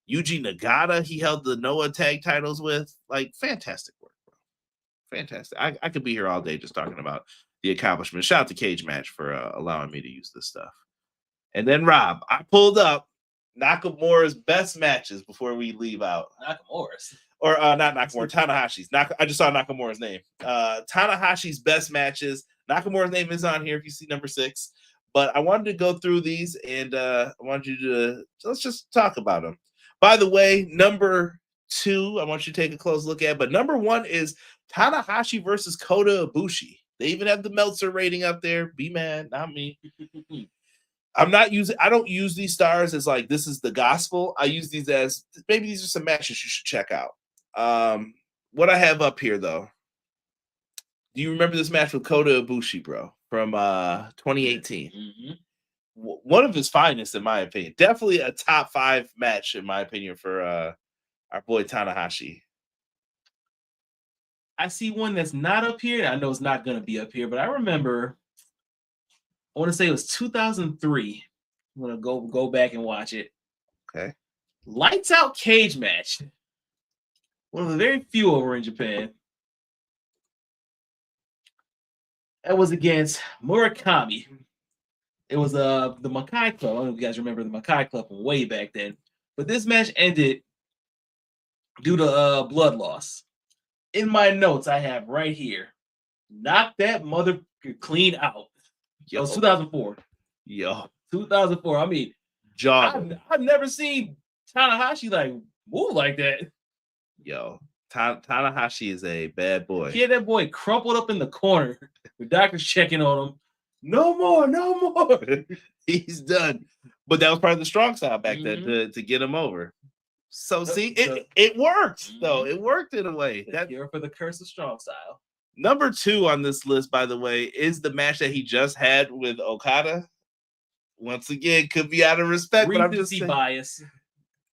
Yuji Nagata, he held the NOAH tag titles with. Like, fantastic work, bro. Fantastic. I could be here all day just talking about the accomplishment. Shout out to Cage Match for allowing me to use this stuff. And then, Rob, I pulled up Nakamura's best matches before we leave out. Nakamura's? Or not Nakamura, Tanahashi's. I just saw Nakamura's name. Tanahashi's best matches. Nakamura's name is on here if you see number 6. But I wanted to go through these, and I wanted you to, let's just talk about them. By the way, number 2, I want you to take a close look at. But number 1 is Tanahashi versus Kota Ibushi. They even have the Meltzer rating up there. Be mad, not me. I don't use these stars as like, this is the gospel. I use these as, maybe these are some matches you should check out. What I have up here, though. Do you remember this match with Kota Ibushi, bro, from 2018? Mm-hmm. One of his finest, in my opinion. Definitely a top 5 match, in my opinion, for our boy Tanahashi. I see one that's not up here. I know it's not going to be up here, but I remember, I want to say it was 2003. I'm going to go back and watch it. Okay. Lights Out cage match. One of the very few over in Japan. That was against Murakami. It was the Makai Club. I don't know if you guys remember the Makai Club from way back then. But this match ended due to blood loss. In my notes, I have right here, knock that mother clean out. It was 2004. Yo. 2004. I mean, I've never seen Tanahashi like move like that. Yo, Tanahashi is a bad boy. Yeah, that boy crumpled up in the corner. The doctor's checking on him. No more. He's done. But that was part of the strong style back then to get him over. So see, it worked though. It worked in a way. That's here for the curse of strong style. Number 2 on this list, by the way, is the match that he just had with Okada. Once again, could be out of respect, but I'm just saying. Bias.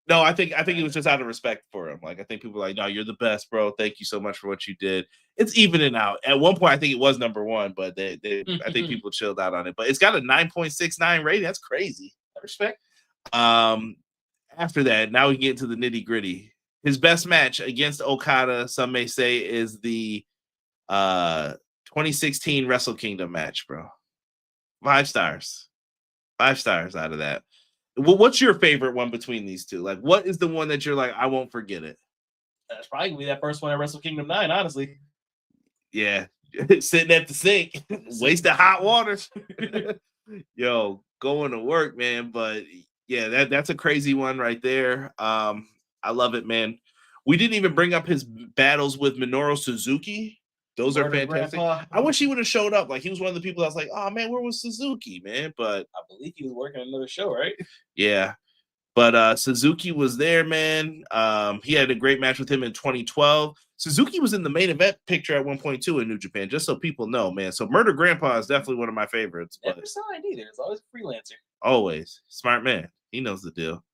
No, I think it was just out of respect for him. Like, I think people are like, no, you're the best, bro. Thank you so much for what you did. It's evening out. At one point, I think it was number 1, but I think people chilled out on it. But it's got a 9.69 rating. That's crazy. I respect. After that, now we get to the nitty gritty. His best match against Okada, some may say, is the 2016 Wrestle Kingdom match, bro. 5 stars. 5 stars out of that. Well, what's your favorite one between these two? Like, what is the one that you're like, I won't forget it? That's probably gonna be that first one at Wrestle Kingdom 9, honestly. Yeah. Sitting at the sink, wasting hot water. Yo, going to work, man. But yeah, that's a crazy one right there. I love it, man. We didn't even bring up his battles with Minoru Suzuki. Those are fantastic. I wish he would have showed up. Like, he was one of the people that was like, oh man, where was Suzuki, man? But I believe he was working another show, right? Yeah. But Suzuki was there, man. He had a great match with him in 2012. Suzuki was in the main event picture at one point too in New Japan, just so people know, man. So Murder Grandpa is definitely one of my favorites. Never signed either. It's always a freelancer. Always. Smart man. He knows the deal.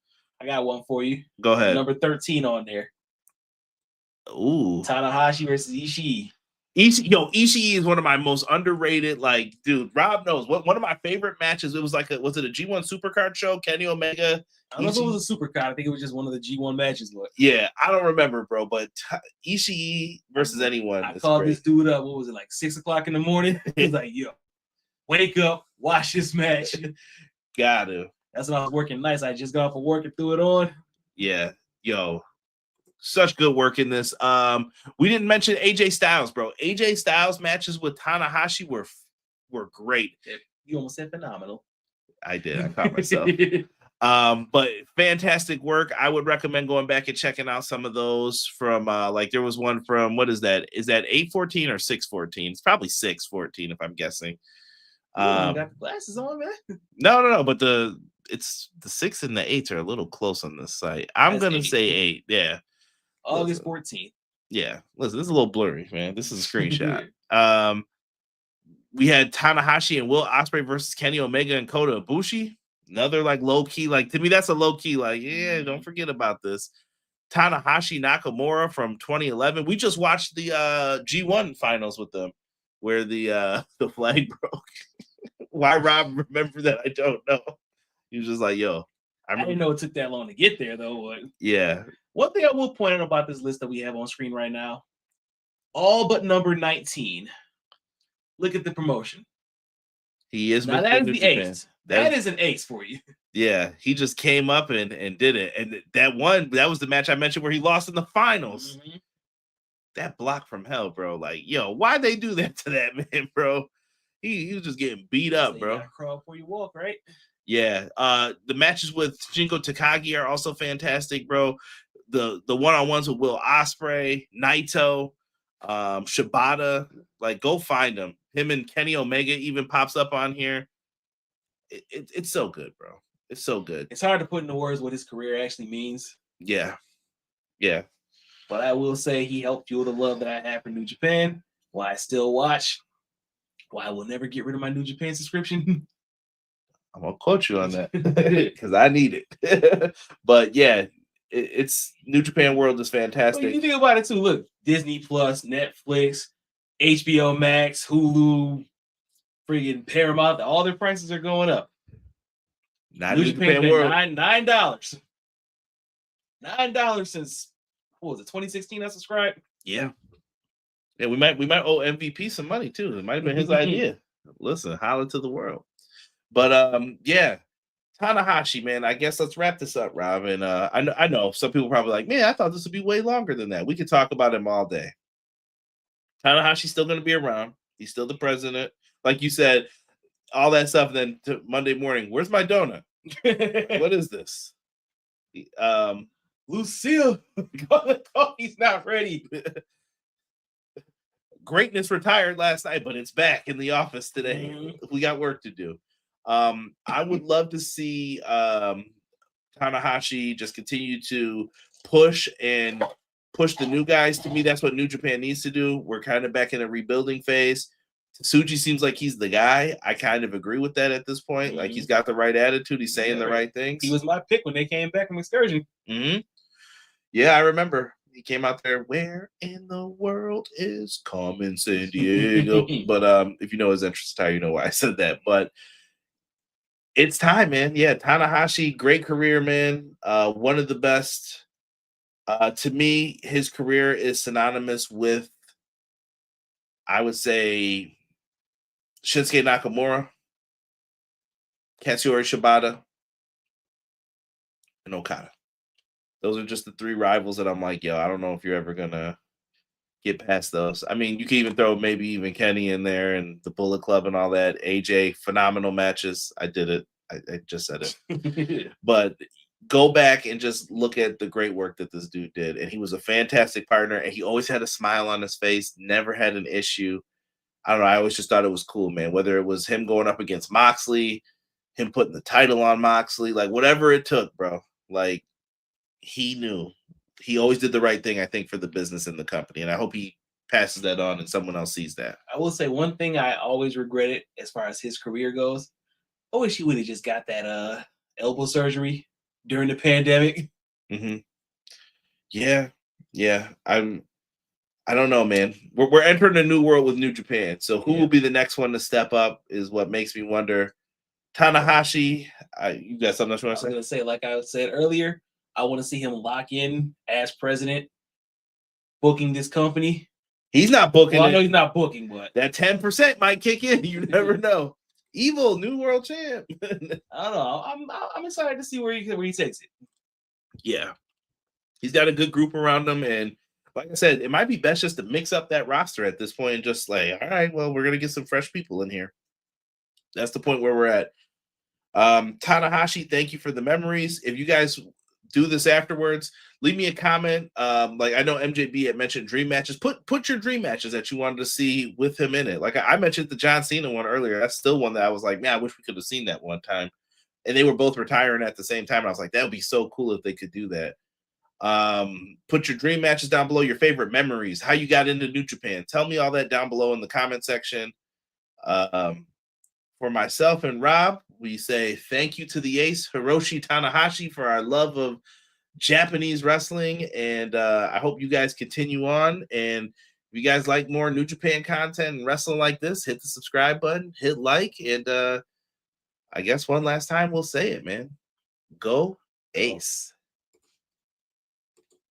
I got one for you. Go ahead. Number 13 on there. Ooh. Tanahashi versus Ishii. Ishii is one of my most underrated. Like, dude, Rob knows what one of my favorite matches. It was like was it a G1 Supercard show? Kenny Omega. I don't know if it was a Supercard. I think it was just one of the G1 matches. But yeah, I don't remember, bro. But Ishii versus anyone. I called this dude up. What was it, like 6 o'clock in the morning? He's like, "Yo, wake up, watch this match." Gotta. That's when I was working nights. I just got off of work and threw it on. Yeah, yo. Such good work in this. We didn't mention AJ Styles, bro. AJ Styles matches with Tanahashi were great. You almost said phenomenal. I did. I caught myself. But fantastic work. I would recommend going back and checking out some of those from like there was one from what is that? Is that 814 or 614? It's probably 614 if I'm guessing. You got the glasses on, man. No, but the 6 and the 8s are a little close on this site. I'm gonna say 8. Yeah. August 14th. Yeah, listen, this is a little blurry, man. This is a screenshot. We had Tanahashi and Will Ospreay versus Kenny Omega and Kota Ibushi. Another like low key, like to me, that's a low key, like, yeah, don't forget about this. Tanahashi Nakamura from 2011. We just watched the G1 finals with them, where the flag broke. Why Rob remember that? I don't know. He was just like, yo. I didn't know it took that long to get there, though. But yeah. One thing I will point out about this list that we have on screen right now, all but number 19. Look at the promotion. He is. Now that is the ace. That is an ace for you. Yeah, he just came up and did it. And that was the match I mentioned where he lost in the finals. Mm-hmm. That block from hell, bro. Like, yo, why they do that to that man, bro? He was just getting beat up, bro. You gotta crawl before you walk, right? Yeah. The matches with Shingo Takagi are also fantastic, bro. The one-on-ones with Will Ospreay, Naito, Shibata, like go find him. Him and Kenny Omega even pops up on here. It's so good, bro. It's so good. It's hard to put into words what his career actually means. Yeah. But I will say he helped fuel the love that I have for New Japan. Why I still watch. Why I will never get rid of my New Japan subscription. I'm gonna quote you on that because I need it. But yeah. It's New Japan World is fantastic. Well, you think about it too. Look, Disney Plus, Netflix, HBO Max, Hulu, friggin' Paramount. All their prices are going up. New Japan World. $9. $9 since what was it? 2016. I subscribed. Yeah. We might owe MVP some money too. It might have been his idea. Listen, holla to the world. But yeah. Tanahashi, man, I guess let's wrap this up, Rob. And I know some people probably like, man, I thought this would be way longer than that. We could talk about him all day. Tanahashi's still going to be around. He's still the president. Like you said, all that stuff. And then Monday morning, where's my donut? What is this? Lucille, he's not ready. Greatness retired last night, but it's back in the office today. Mm-hmm. We got work to do. I would love to see Tanahashi just continue to push the new guys. To me, that's what New Japan needs to do. We're kind of back in a rebuilding phase. Tsuji seems like he's the guy. I kind of agree with that at this point. Mm-hmm. Like he's got the right attitude. He's saying the right things. He was my pick when they came back from excursion. Mm-hmm. Yeah, I remember. He came out there, where in the world is Carmen San Diego? But if you know his entrance attire, you know why I said that. But it's time, man. Yeah, Tanahashi, great career, man. One of the best. To me, his career is synonymous with, I would say, Shinsuke Nakamura, Katsuyori Shibata, and Okada. Those are just the three rivals that I'm like, yo, I don't know if you're ever going to get past those. I mean, you can even throw maybe even Kenny in there and the Bullet Club and all that. AJ, phenomenal matches. I did it. I just said it. But go back and just look at the great work that this dude did. And he was a fantastic partner. And he always had a smile on his face, never had an issue. I don't know. I always just thought it was cool, man. Whether it was him going up against Moxley, him putting the title on Moxley, like whatever it took, bro. like he knew. He always did the right thing, I think, for the business and the company. And I hope he passes that on and someone else sees that. I will say one thing I always regretted as far as his career goes. I wish he would have just got that elbow surgery during the pandemic. Mm-hmm. Yeah. I don't know, man. We're entering a new world with New Japan. So who will be the next one to step up is what makes me wonder. Tanahashi, you got something else you want to say? I was going to say, like I said earlier, I want to see him lock in as president, booking this company. He's not booking. Well, I know he's not booking, but that 10% might kick in. You never know. Evil, new world champ. I don't know. I'm excited to see where he takes it. Yeah, he's got a good group around him, and like I said, it might be best just to mix up that roster at this point and just like, all right, well, we're gonna get some fresh people in here. That's the point where we're at. Tanahashi, thank you for the memories. If you guys do this afterwards, leave me a comment. Like I know MJB had mentioned dream matches. Put your dream matches that you wanted to see with him in it. Like I mentioned the John Cena one earlier. That's still one that I was like, man, I wish we could have seen that one time. And they were both retiring at the same time. And I was like, that would be so cool if they could do that. Put your dream matches down below, your favorite memories, how you got into New Japan. Tell me all that down below in the comment section. For myself and Rob, we say thank you to the Ace, Hiroshi Tanahashi, for our love of Japanese wrestling. And I hope you guys continue on. And if you guys like more New Japan content and wrestling like this, hit the subscribe button, hit like, and I guess one last time we'll say it, man. Go Ace.